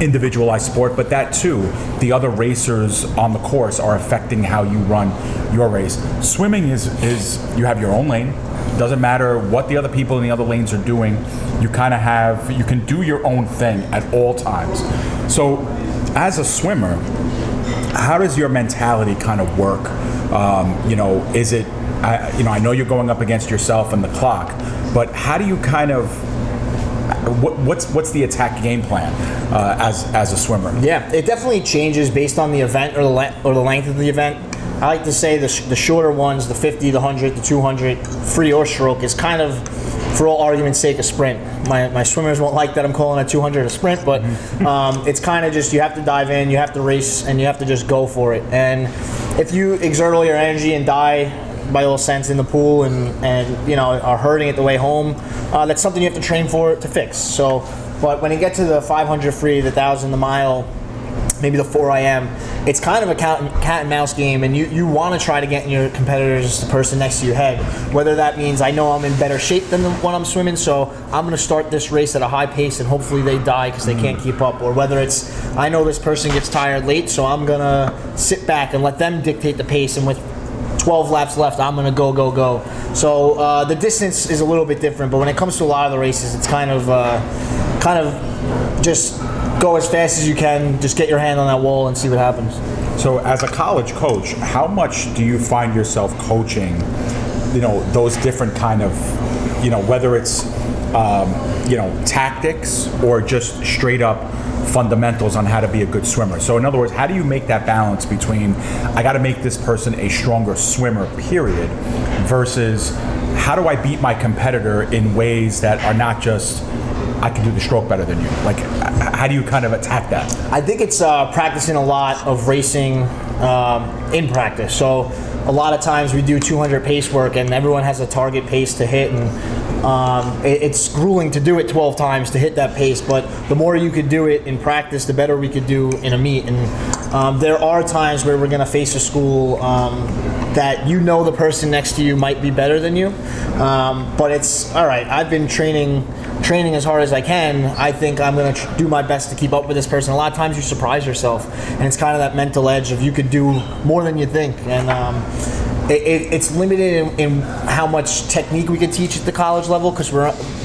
individualized sport, but that too, the other racers on the course are affecting how you run your race. Swimming is you have your own lane. Doesn't matter what the other people in the other lanes are doing. You can do your own thing at all times. So as a swimmer, how does your mentality kind of work? Is it, I know you're going up against yourself and the clock, but how do you kind of, what's the attack game plan as a swimmer? Yeah, it definitely changes based on the event or the length of the event. I like to say the shorter ones, the 50, the 100, the 200, free or stroke, is kind of, for all argument's sake, a sprint. My swimmers won't like that I'm calling a 200 a sprint, but it's kind of just, you have to dive in, you have to race, and you have to just go for it. And if you exert all your energy and die, by all sense, in the pool and are hurting it the way home, that's something you have to train for to fix. So, but when you get to the 500 free, the 1,000, the mile, maybe the 4 IM, it's kind of a cat and mouse game, and you want to try to get in your competitors, the person next to your head. Whether that means I know I'm in better shape than when I'm swimming, so I'm going to start this race at a high pace and hopefully they die because they can't keep up. Or whether it's I know this person gets tired late, so I'm going to sit back and let them dictate the pace, and with 12 laps left, I'm going to go. So the distance is a little bit different, but when it comes to a lot of the races, it's kind of just go as fast as you can, just get your hand on that wall and see what happens. So as a college coach, how much do you find yourself coaching, those different kind of, whether it's, tactics or just straight up fundamentals on how to be a good swimmer? So in other words, how do you make that balance between, I got to make this person a stronger swimmer, period, versus how do I beat my competitor in ways that are not just, I can do the stroke better than you? Like, how do you kind of attack that? I think it's practicing a lot of racing in practice. So a lot of times we do 200 pace work and everyone has a target pace to hit, and it's grueling to do it 12 times to hit that pace, but the more you could do it in practice, the better we could do in a meet. And there are times where we're going to face a school that the person next to you might be better than you, but it's all right. I've been training as hard as I can. I think I'm going to do my best to keep up with this person. A lot of times you surprise yourself, and it's kind of that mental edge of you could do more than you think. And it's limited in how much technique we could teach at the college level, because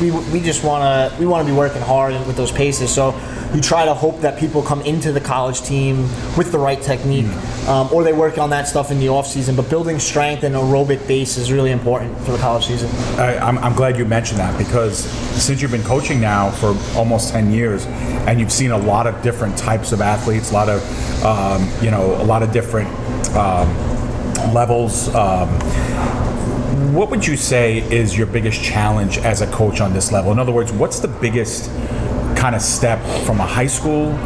we just want to be working hard with those paces. So you try to hope that people come into the college team with the right technique, or they work on that stuff in the off season. But building strength and aerobic base is really important for the college season. I'm glad you mentioned that, because since you've been coaching now for almost 10 years, and you've seen a lot of different types of athletes, a lot of different levels. What would you say is your biggest challenge as a coach on this level? In other words, what's the biggest kind of step from a high school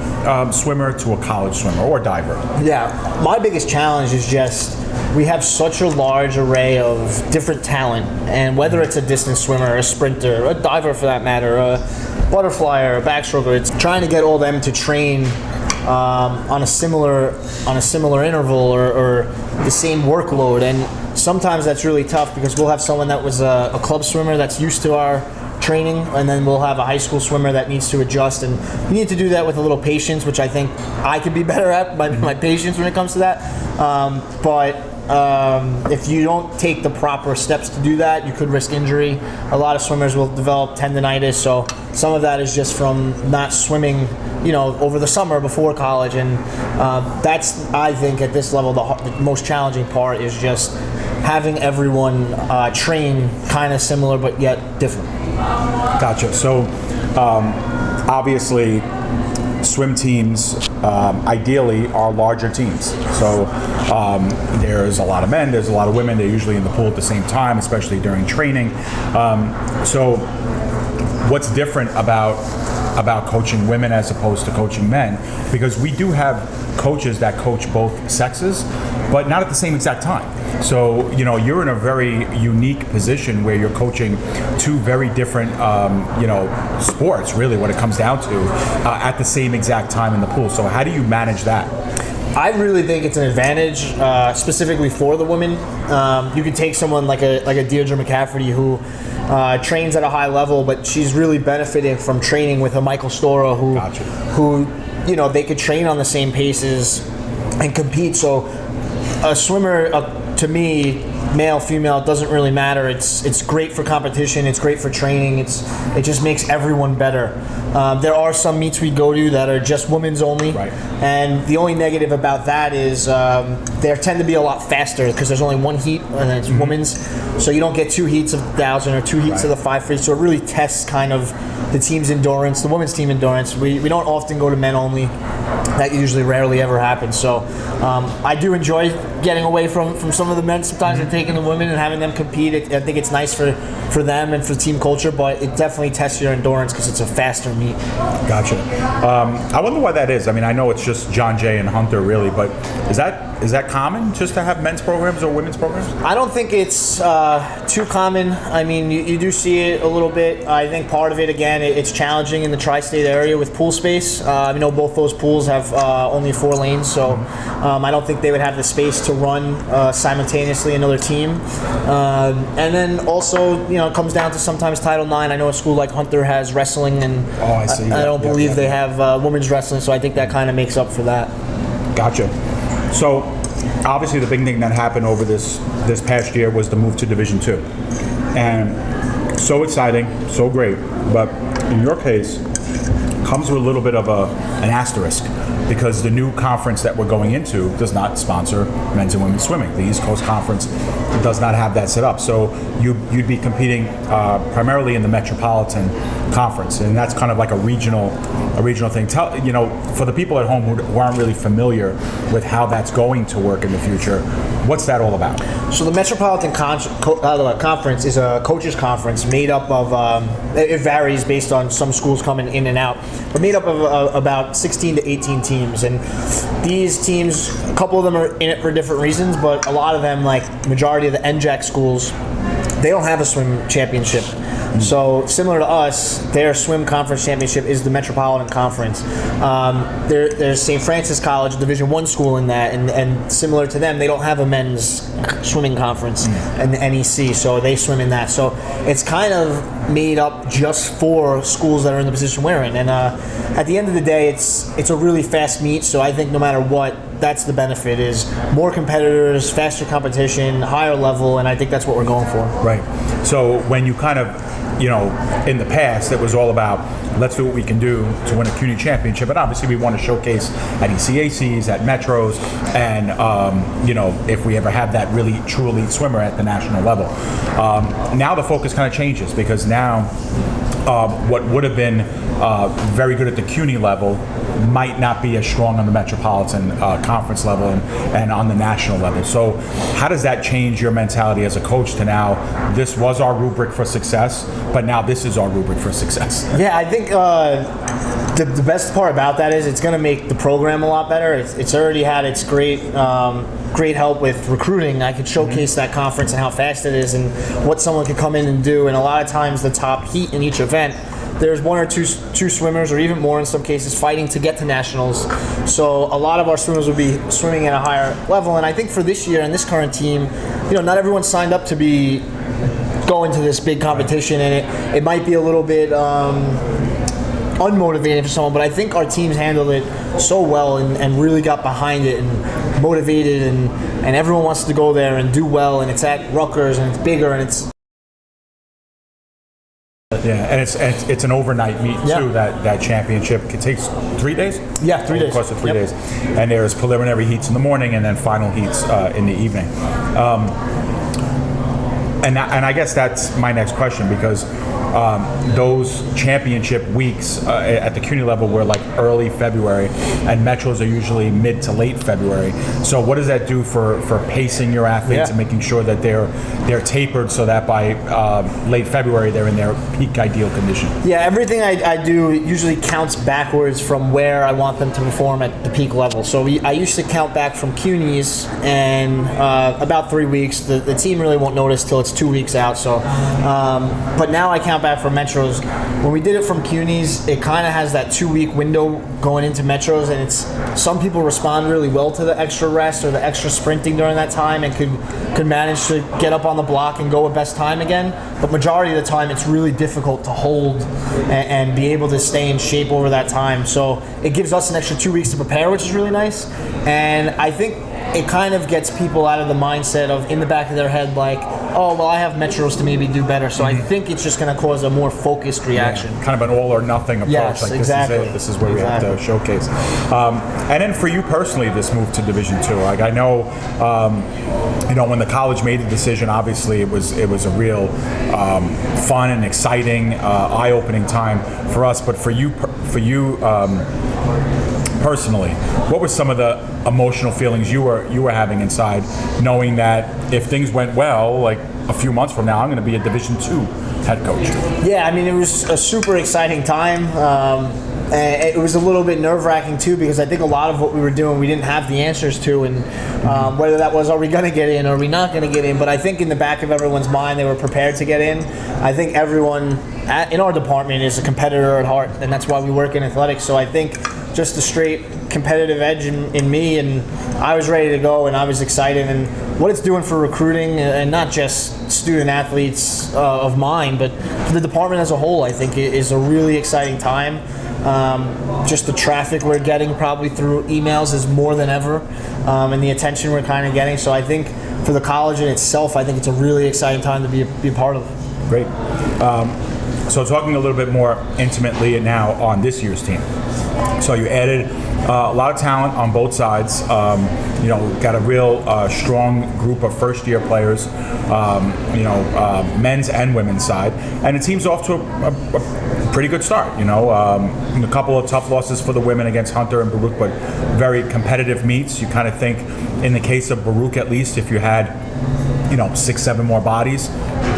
swimmer to a college swimmer or diver? Yeah, my biggest challenge is just we have such a large array of different talent, and whether it's a distance swimmer, a sprinter, a diver for that matter, a butterflyer, a backstroker, it's trying to get all them to train on a similar interval or the same workload. And sometimes that's really tough, because we'll have someone that was a club swimmer that's used to our training, and then we'll have a high school swimmer that needs to adjust, and you need to do that with a little patience, which I think I could be better at, my patience when it comes to that. But if you don't take the proper steps to do that, you could risk injury. A lot of swimmers will develop tendonitis, so some of that is just from not swimming over the summer before college, and that's, I think, at this level the most challenging part is just having everyone train kind of similar but yet different. Gotcha. So obviously swim teams ideally are larger teams. So there's a lot of men, there's a lot of women. They're usually in the pool at the same time, especially during training. So what's different about coaching women as opposed to coaching men? Because we do have coaches that coach both sexes, but not at the same exact time. So, you're in a very unique position where you're coaching two very different, sports, really, what it comes down to, at the same exact time in the pool. So how do you manage that? I really think it's an advantage, specifically for the women. You could take someone like a Deirdre McCafferty who trains at a high level, but she's really benefiting from training with a Michael Stora who they could train on the same paces and compete. So a swimmer, to me, male, female, it doesn't really matter. It's great for competition. It's great for training. It just makes everyone better. There are some meets we go to that are just women's only, right. And the only negative about that is they tend to be a lot faster because there's only one heat and it's women's, so you don't get 2 heats of 1,000 or 2 heats of the 5 free. So it really tests kind of the team's endurance, the women's team endurance. We don't often go to men only. That usually rarely ever happens. So I do enjoy getting away from some of the men sometimes and taking the women and having them compete. I think it's nice for them and for team culture, but it definitely tests your endurance because it's a faster meet. Gotcha. I wonder why that is. I mean, I know it's just John Jay and Hunter really, but is that common just to have men's programs or women's programs? I don't think it's too common. I mean, you do see it a little bit. I think part of it, again, it's challenging in the tri-state area with pool space. Both those pools have only 4 lanes, so I don't think they would have the space to run simultaneously another team. And then also, it comes down to sometimes Title IX. I know a school like Hunter has wrestling, and I see. I don't believe they have women's wrestling, so I think that kind of makes up for that. Gotcha. So, obviously, the big thing that happened over this past year was the move to Division II, and so exciting, so great. But in your case, comes with a little bit of an asterisk because the new conference that we're going into does not sponsor men's and women's swimming. The East Coast Conference does not have that set up. So you'd be competing primarily in the Metropolitan Conference, and that's kind of like a regional thing. For the people at home who aren't really familiar with how that's going to work in the future, what's that all about? So the Metropolitan Conference is a coaches conference made up of, it varies based on some schools coming in and out, but made up of about 16 to 18 teams. And these teams, a couple of them are in it for different reasons, but a lot of them, like majority of the NJAC schools, they don't have a swim championship. So similar to us, their swim conference championship is the Metropolitan Conference. There's St. Francis College, Division I school in that, and similar to them, they don't have a men's swimming conference in the NEC, so they swim in that. So it's kind of made up just for schools that are in the position we're in. And at the end of the day, it's a really fast meet, so I think no matter what, that's the benefit, is more competitors, faster competition, higher level, and I think that's what we're going for. Right. So when you kind of, in the past, it was all about let's do what we can do to win a CUNY championship, and obviously we want to showcase at ECACs, at Metros, and if we ever have that really true elite swimmer at the national level. Now the focus kind of changes because now what would have been very good at the CUNY level might not be as strong on the Metropolitan Conference level and on the national level. So how does that change your mentality as a coach to now, this was our rubric for success, but now this is our rubric for success? Yeah, I think the best part about that is it's going to make the program a lot better. It's already had its great help with recruiting. I could showcase that conference and how fast it is and what someone could come in and do. And a lot of times the top heat in each event, there's 1 or 2 swimmers, or even more in some cases, fighting to get to nationals. So a lot of our swimmers will be swimming at a higher level. And I think for this year and this current team, not everyone signed up to be going to this big competition, and it might be a little bit unmotivated for someone, but I think our teams handled it so well and really got behind it and motivated, and everyone wants to go there and do well, and it's at Rutgers and it's bigger and it's. Yeah, and it's an overnight meet too. That championship. It takes 3 days. Yeah, 3 days. Of course, 3 days. And there's preliminary heats in the morning, and then final heats in the evening. And I guess that's my next question, because those championship weeks at the CUNY level were like early February, and Metros are usually mid to late February. So what does that do for pacing your athletes and making sure that they're tapered so that by late February they're in their peak ideal condition? Yeah, everything I do usually counts backwards from where I want them to perform at the peak level. So I used to count back from CUNY's, and about 3 weeks. The team really won't notice till it's 2 weeks out. So, but now I count back from Metros. When we did it from CUNY's, it kind of has that 2 week window going into Metros, and some people respond really well to the extra rest or the extra sprinting during that time and could manage to get up on the block and go at best time again. But majority of the time, it's really difficult to hold and be able to stay in shape over that time. So it gives us an extra 2 weeks to prepare, which is really nice. And I think it kind of gets people out of the mindset of in the back of their head like, oh, well, I have metros to maybe do better. So I think it's just going to cause a more focused reaction. Kind of an all or nothing approach. Yes, like exactly. This is where we have to showcase. And then for you personally, this move to Division II. Like I know, when the college made the decision, obviously it was a real fun and exciting, eye-opening time for us. But for you personally, what were some of the emotional feelings you were having inside, knowing that if things went well, like a few months from now, I'm going to be a Division II head coach? Yeah, I mean, it was a super exciting time. And it was a little bit nerve-wracking too, because I think a lot of what we were doing we didn't have the answers to, and whether that was, are we going to get in or are we not going to get in? But I think in the back of everyone's mind, they were prepared to get in. I think everyone in our department is a competitor at heart, and that's why we work in athletics. So I think just a straight competitive edge in me, and I was ready to go, and I was excited. And what it's doing for recruiting, and not just student athletes of mine, but for the department as a whole, I think it is a really exciting time. Just the traffic we're getting probably through emails is more than ever, and the attention we're kind of getting. So I think for the college in itself, I think it's a really exciting time to be a part of. Great. So talking a little bit more intimately now on this year's team. So you added a lot of talent on both sides. Got a real strong group of first-year players, men's and women's side, and the team's off to a pretty good start. A couple of tough losses for the women against Hunter and Baruch, but very competitive meets. You kind of think, in the case of Baruch at least, if you had 6-7 more bodies,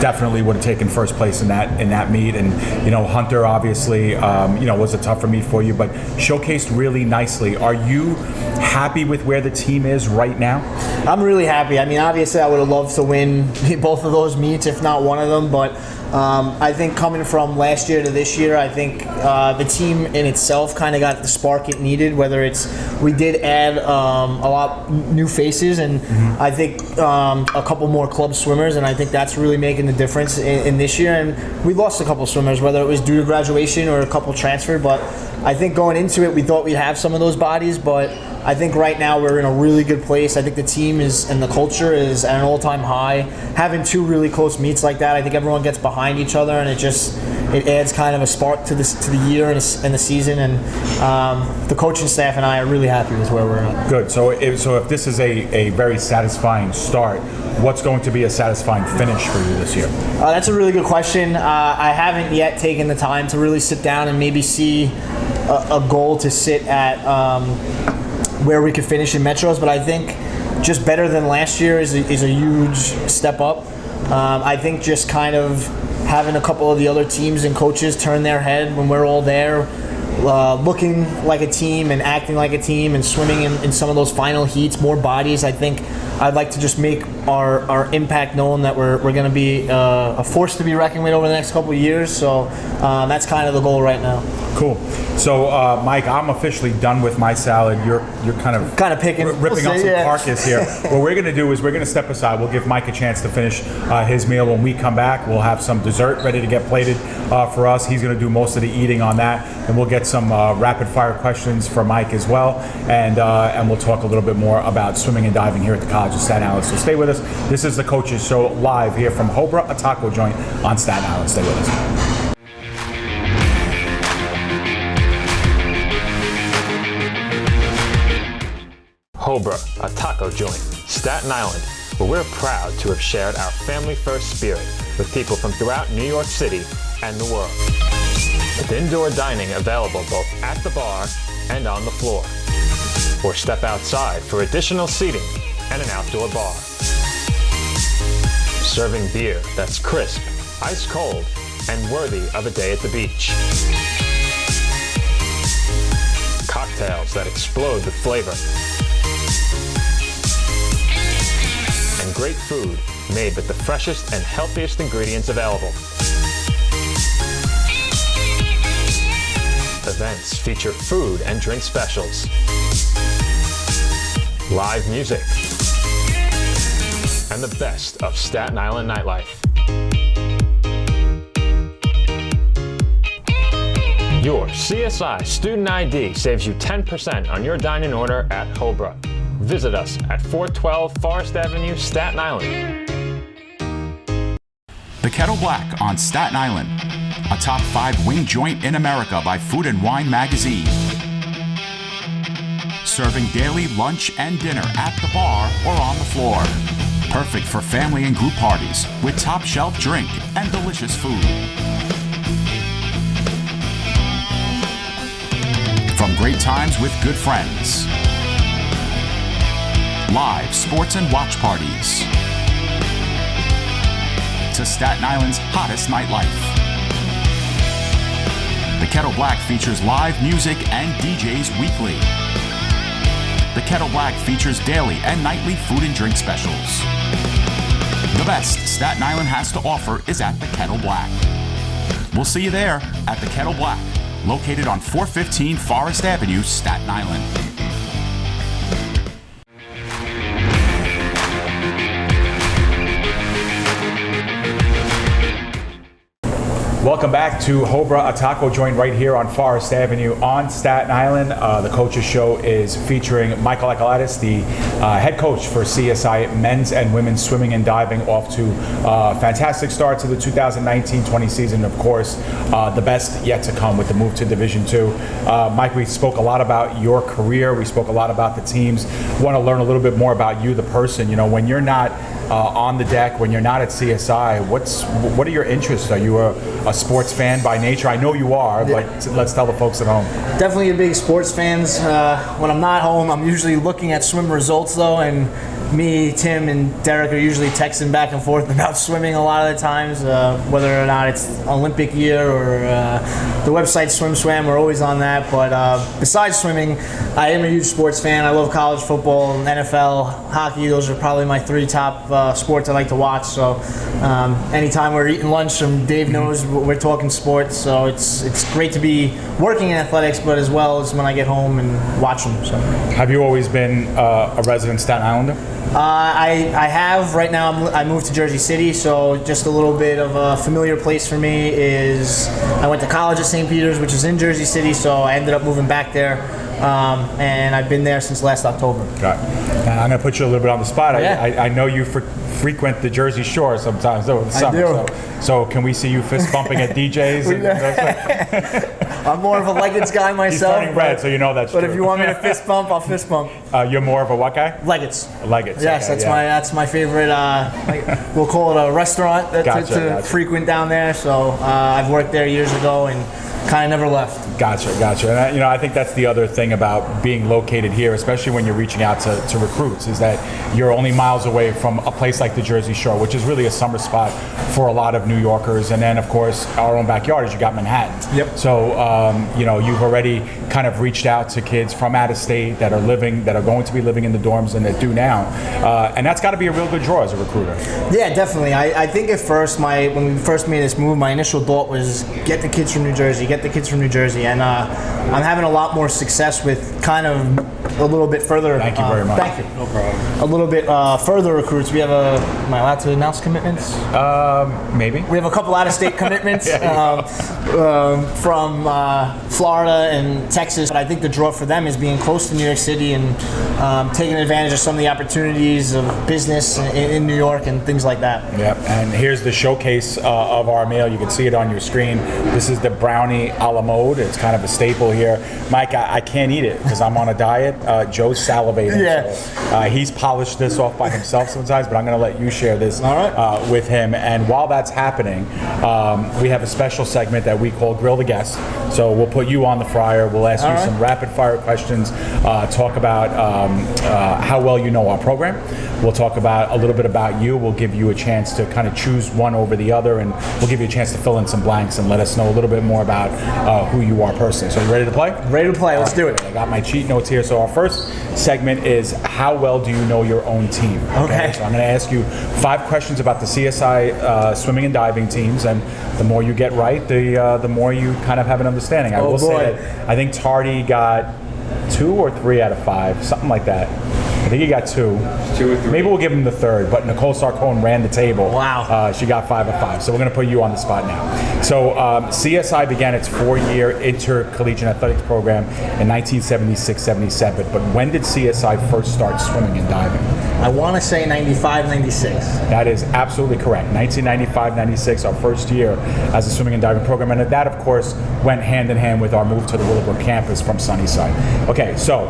definitely would have taken first place in that meet. And Hunter obviously was a tougher meet for you, but showcased really nicely. Are you happy with where the team is right now? I'm really happy. I mean, obviously I would have loved to win both of those meets, if not one of them, but I think coming from last year to this year, I think the team in itself kind of got the spark it needed, whether it's we did add a lot new faces, and I think a couple more club swimmers, and I think that's really making the difference in this year. And we lost a couple swimmers, whether it was due to graduation or a couple transferred, but I think going into it, we thought we'd have some of those bodies, but I think right now we're in a really good place. I think the team is, and the culture is at an all-time high. Having two really close meets like that, I think everyone gets behind each other, and it adds kind of a spark to the year and the season. And the coaching staff and I are really happy with where we're at. Good. So if this is a very satisfying start, what's going to be a satisfying finish for you this year? That's a really good question. I haven't yet taken the time to really sit down and maybe see a goal to sit at where we could finish in Metros, but I think just better than last year is a huge step up. I think just kind of having a couple of the other teams and coaches turn their head when we're all there, looking like a team and acting like a team and swimming in some of those final heats, more bodies. I think I'd like to just make our impact known that we're going to be a force to be reckoned with over the next couple of years. So that's kind of the goal right now. Cool. So, Mike, I'm officially done with my salad. You're kind of ripping off some carcass here. What we're going to do is we're going to step aside. We'll give Mike a chance to finish his meal. When we come back, we'll have some dessert ready to get plated for us. He's going to do most of the eating on that, and we'll get some rapid-fire questions for Mike as well, and we'll talk a little bit more about swimming and diving here at the College of Staten Island. So stay with us. This is the Coaches Show live here from Hobra, a taco joint on Staten Island. Stay with us. Hobra, a taco joint, Staten Island, where we're proud to have shared our family-first spirit with people from throughout New York City and the world. With indoor dining available both at the bar and on the floor. Or step outside for additional seating and an outdoor bar. Serving beer that's crisp, ice cold, and worthy of a day at the beach. Cocktails that explode with flavor. And great food made with the freshest and healthiest ingredients available. Events feature food and drink specials. live music, and the best of Staten Island nightlife. Your CSI Student ID saves you 10% on your dining order at Hobra. Visit us at 412 Forest Avenue, Staten Island. The Kettle Black on Staten Island, a top 5 wing joint in America by Food and Wine magazine. Serving daily lunch and dinner at the bar or on the floor. Perfect for family and group parties with top shelf drink and delicious food. From great times with good friends, live sports and watch parties, to Staten Island's hottest nightlife. The Kettle Black features live music and DJs weekly. The Kettle Black features daily and nightly food and drink specials. The best Staten Island has to offer is at the Kettle Black. We'll see you there at the Kettle Black, located on 415 Forest Avenue, Staten Island. Welcome back to Hobra, a taco joint right here on Forest Avenue on Staten Island. The Coaches Show is featuring Michael Echolatis, the head coach for CSI men's and women's swimming and diving, off to a fantastic start to the 2019-20 season. Of course, the best yet to come with the move to Division II. Mike, we spoke a lot about your career. We spoke a lot about the teams. Want to learn a little bit more about you, the person. You know, when you're not on the deck, when you're not at CSI, what are your interests? Are you a sports fan by nature? I know you are, but let's tell the folks at home. Definitely a big sports fans. When I'm not home, I'm usually looking at swim results though, and me, Tim, and Derek are usually texting back and forth about swimming a lot of the times, whether or not it's Olympic year or the website SwimSwam, we're always on that. But besides swimming, I am a huge sports fan. I love college football, NFL, hockey. Those are probably my 3 top sports I like to watch. So anytime we're eating lunch, Dave knows we're talking sports. So it's great to be working in athletics, but as well as when I get home and watch them. So. Have you always been a resident Staten Islander? I have. Right now I moved to Jersey City, so just a little bit of a familiar place for me is I went to college at St. Peter's, which is in Jersey City, so I ended up moving back there, and I've been there since last October. Got it. Now, I'm going to put you a little bit on the spot. Yeah. I know you frequent the Jersey Shore sometimes over the summer. I do. So can we see you fist bumping at DJs? I'm more of a Leggets guy myself. He's turning red, so you know that's but true. If you want me to fist bump, I'll fist bump. You're more of a what guy? Leggets. Leggets. Yes, okay, that's my favorite. We'll call it a restaurant to frequent down there. So I've worked there years ago and kind of never left. Gotcha. And I think that's the other thing about being located here, especially when you're reaching out to recruits, is that you're only miles away from a place like the Jersey Shore, which is really a summer spot for a lot of New Yorkers. And then, of course, our own backyard is you got Manhattan. Yep. So, you've already kind of reached out to kids from out of state that are going to be living in the dorms and that do now. And that's got to be a real good draw as a recruiter. Yeah, definitely. I think at first, when we first made this move, my initial thought was get the kids from New Jersey. And I'm having a lot more success with kind of a little bit further. Thank you very much. Thank you. No problem. A little bit further recruits. We have am I allowed to announce commitments? Maybe. We have a couple out-of-state commitments from Florida and Texas. But I think the draw for them is being close to New York City and taking advantage of some of the opportunities of business in New York and things like that. Yep. And here's the showcase of our meal. You can see it on your screen. This is the brownie a la mode. It's kind of a staple here. Mike, I can't eat it because I'm on a diet. Joe's salivating. Yeah. So, he's polished this off by himself sometimes, but I'm going to let you share this right. With him. And while that's happening, we have a special segment that we call Grill the Guest. So we'll put you on the fryer. We'll ask you some rapid fire questions, talk about how well you know our program. We'll talk about a little bit about you. We'll give you a chance to kind of choose one over the other, and we'll give you a chance to fill in some blanks and let us know a little bit more about who you are personally. So you ready to play? Ready to play. Let's do it. I got my cheat notes here. So our first segment is how well do you know your own team? Okay. So I'm going to ask you 5 questions about the CSI swimming and diving teams, and the more you get right, the more you kind of have an understanding. I will say that I think Tardy got 2 or 3 out of 5, something like that. I think he got 2. 2 or 3. Maybe we'll give him the 3rd, but Nicole Sarcone ran the table. Wow. She got 5 of 5. So we're going to put you on the spot now. So CSI began its 4-year intercollegiate athletics program in 1976-77. But when did CSI first start swimming and diving? I want to say 95, 96. That is absolutely correct. 1995-96, our first year as a swimming and diving program. And that, of course, went hand in hand with our move to the Willowbrook campus from Sunnyside. Okay, so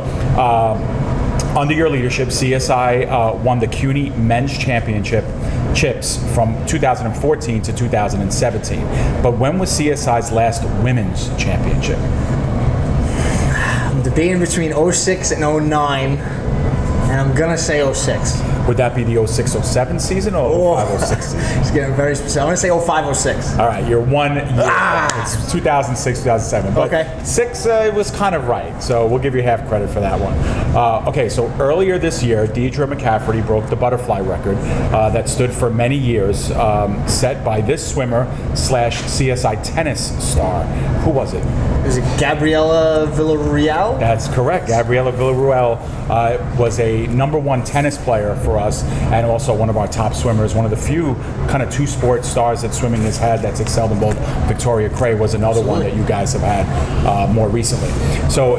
under your leadership, CSI won the CUNY Men's Championships from 2014 to 2017. But when was CSI's last Women's Championship? I'm debating between 06 and 09, and I'm going to say 06. Would that be the 06-07 season or 05-06 season? It's getting very specific. I'm going to say 05-06. All right, you're 1 year. It's 2006-2007. But Okay. 6 was kind of right, so we'll give you half credit for that one. Okay, so earlier this year, Deidre McCafferty broke the butterfly record that stood for many years, set by this swimmer / CSI tennis star. Who was it? Is it Gabriela Villarreal? That's correct. Gabriela Villarreal was a #1 tennis player for us and also one of our top swimmers. One of the few kind of two-sport stars that swimming has had that's excelled in both. Victoria Cray was another one that you guys have had more recently. So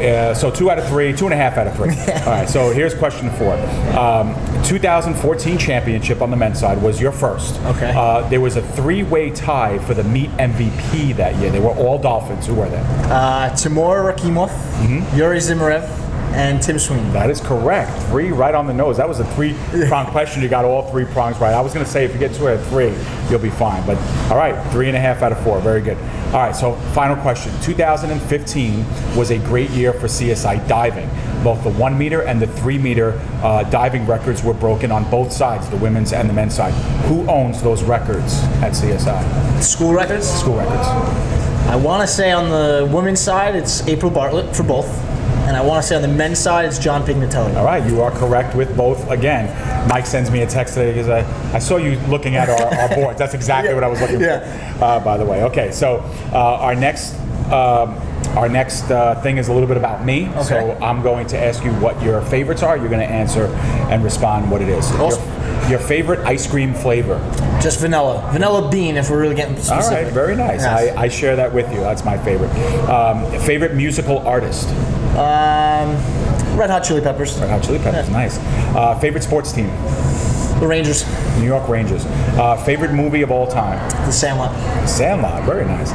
2 out of 3, 2.5 out of 3. All right, so here's question 4. 2014 championship on the men's side was your first. Okay. There was a 3-way tie for the meet MVP that year. They were all Dolphins. Who were they? Timur Rakimov, Yuri Zimarev, and Tim Sweeney. That is correct. 3 right on the nose. That was a 3-prong question. You got all 3 prongs right. I was going to say if you get 2 out of 3, you'll be fine. But all right, 3.5 out of 4. Very good. All right, so final question. 2015 was a great year for CSI diving. Both the 1 meter and the 3 meter diving records were broken on both sides, the women's and the men's side. Who owns those records at CSI? School records? School records. I want to say on the women's side, it's April Bartlett for both. And I want to say on the men's side, it's John Pignatelli. All right, you are correct with both. Again, Mike sends me a text today because I saw you looking at our boards. That's exactly what I was looking for, by the way. Okay, so our next thing is a little bit about me. Okay. So I'm going to ask you what your favorites are. You're going to answer and respond what it is. Awesome. Your favorite ice cream flavor? Just vanilla. Vanilla bean, if we're really getting specific. All right, very nice. Yes. I share that with you. That's my favorite. Favorite musical artist? Red Hot Chili Peppers. Red Hot Chili Peppers, nice. Favorite sports team? The Rangers. New York Rangers. Favorite movie of all time? The Sandlot. Sandlot, very nice.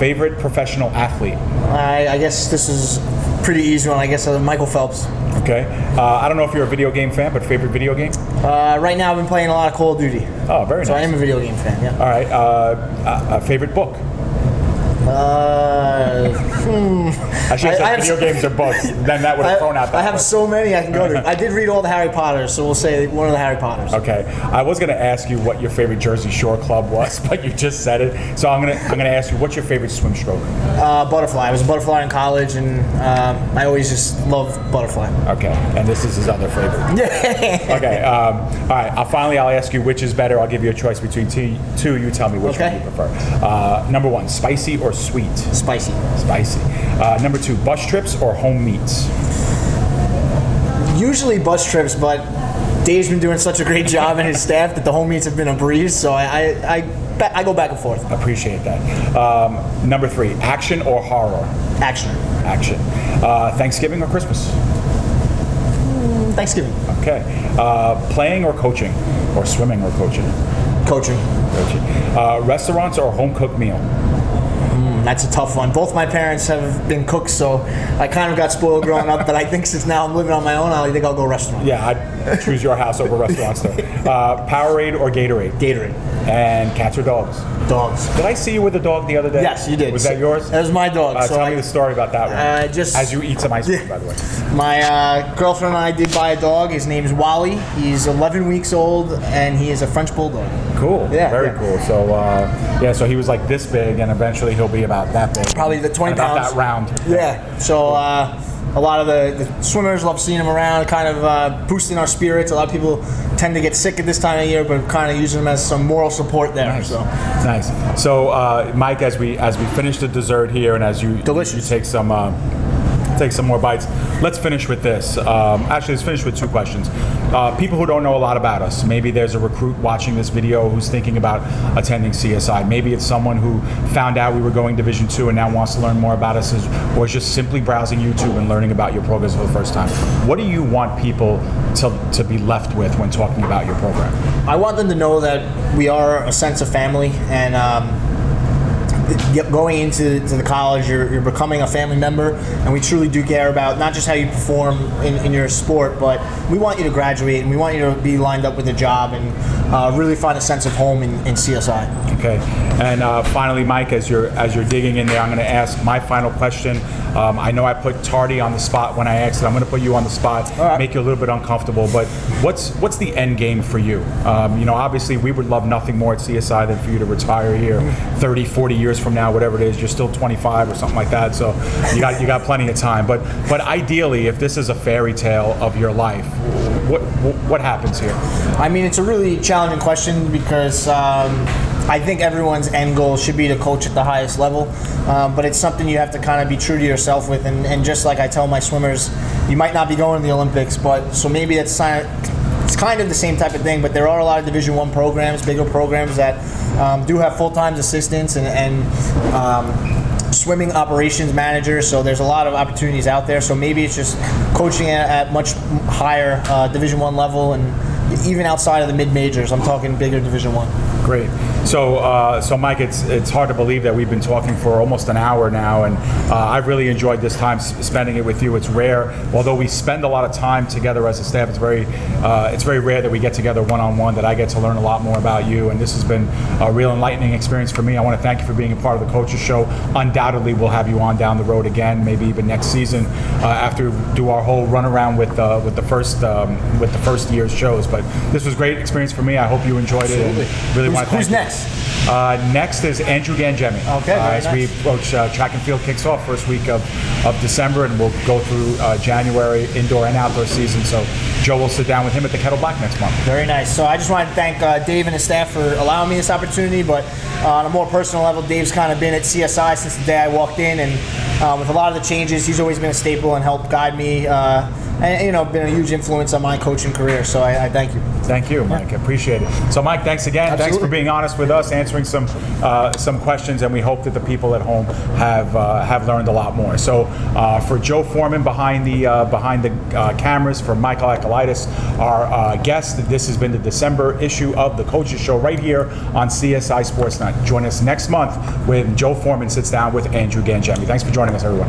Favorite professional athlete? I guess this is a pretty easy one. I guess Michael Phelps. Okay. I don't know if you're a video game fan, but favorite video game? Right now I've been playing a lot of Call of Duty. Oh, very nice. So I am a video game fan, yeah. All right. Favorite book? I should have said video games or books. Then that would have thrown out that. I have so many I can go to. I did read all the Harry Potters, so we'll say one of the Harry Potters. Okay. I was going to ask you what your favorite Jersey Shore club was, but you just said it. So I'm gonna ask you, what's your favorite swim stroke? Butterfly. I was a butterfly in college, and I always just loved butterfly. Okay. And this is his other favorite. Okay. All right. I'll ask you which is better. I'll give you a choice between two. You tell me which one you prefer. Number 1, spicy or sweet? Spicy. Spicy. Number 2, bus trips or home meets? Usually bus trips, but Dave's been doing such a great job and his staff that the home meets have been a breeze, so I go back and forth. Appreciate that. Number 3, action or horror? Action. Action. Thanksgiving or Christmas? Thanksgiving. Okay. Playing or coaching? Or swimming or coaching? Coaching. Coaching. Restaurants or home cooked meal? That's a tough one. Both my parents have been cooks, so I kind of got spoiled growing up, but I think since now I'm living on my own, I think I'll go restaurant. Yeah, I'd choose your house over restaurants though. Powerade or Gatorade? Gatorade. And cats or dogs? Dogs. Did I see you with a dog the other day? Yes, you did. Was that yours? That was my dog. Tell me the story about that one. As you eat some ice cream, by the way. My girlfriend and I did buy a dog. His name is Wally. He's 11 weeks old, and he is a French Bulldog. Cool. Yeah. Very cool. So, so he was like this big, and eventually he'll be about that big. Probably the 20 about pounds. That round. Yeah. So a lot of the swimmers love seeing him around, kind of boosting our spirits. A lot of people tend to get sick at this time of year, but kind of using them as some moral support there. Nice. So. Nice. So, Mike, as we finish the dessert here, and as you Delicious. you take some take some more bites. Let's finish with this. Actually, let's finish with two questions. People who don't know a lot about us, maybe there's a recruit watching this video who's thinking about attending CSI. Maybe it's someone who found out we were going Division II and now wants to learn more about us, or is just simply browsing YouTube and learning about your programs for the first time. What do you want people to be left with when talking about your program? I want them to know that we are a sense of family, and going into the college, you're becoming a family member, and we truly do care about not just how you perform in your sport, but we want you to graduate, and we want you to be lined up with a job and really find a sense of home in CSI. Okay, and finally, Mike, as you're digging in there, I'm going to ask my final question. I know I put Tardy on the spot when I asked it. I'm going to put you on the spot, make you a little bit uncomfortable. But what's the end game for you? Obviously, we would love nothing more at CSI than for you to retire here 30, 40 years from now, whatever it is. You're still 25 or something like that, so you got plenty of time. But ideally, if this is a fairy tale of your life, what happens here? I mean, it's a really challenging question because I think everyone's end goal should be to coach at the highest level, but it's something you have to kind of be true to yourself with. And just like I tell my swimmers, you might not be going to the Olympics, but so maybe it's kind of the same type of thing. But there are a lot of Division I programs, bigger programs that do have full-time assistants and swimming operations managers, so there's a lot of opportunities out there. So maybe it's just coaching at much higher Division I level, and even outside of the mid-majors. I'm talking bigger Division I. Great. So Mike, it's hard to believe that we've been talking for almost an hour now, and I've really enjoyed this time spending it with you. It's rare, although we spend a lot of time together as a staff. It's very rare that we get together one-on-one, that I get to learn a lot more about you, and this has been a real enlightening experience for me. I want to thank you for being a part of the Coaches Show. Undoubtedly, we'll have you on down the road again, maybe even next season after we do our whole run around with the first year's shows. But this was a great experience for me. I hope you enjoyed it. And really want to thank Who's you. next? Next is Andrew Gangemi. Okay, very as nice. we approach track and field kicks off first week of December, and we'll go through January indoor and outdoor season. So Joe will sit down with him at the Kettle Black next month. Very nice. So I just wanted to thank Dave and his staff for allowing me this opportunity, but on a more personal level, Dave's kind of been at CSI since the day I walked in, and with a lot of the changes, he's always been a staple and helped guide me, and been a huge influence on my coaching career. So I thank you. Thank you, Mike. I appreciate it. So, Mike, thanks again. Absolutely. Thanks for being honest with us, answering some questions, and we hope that the people at home have learned a lot more. So, for Joe Foreman behind the cameras, for Michael Akalaitis, our guest, this has been the December issue of the Coaches Show right here on CSI Sportsnet. Join us next month when Joe Foreman sits down with Andrew Gangemi. Thanks for joining us, everyone.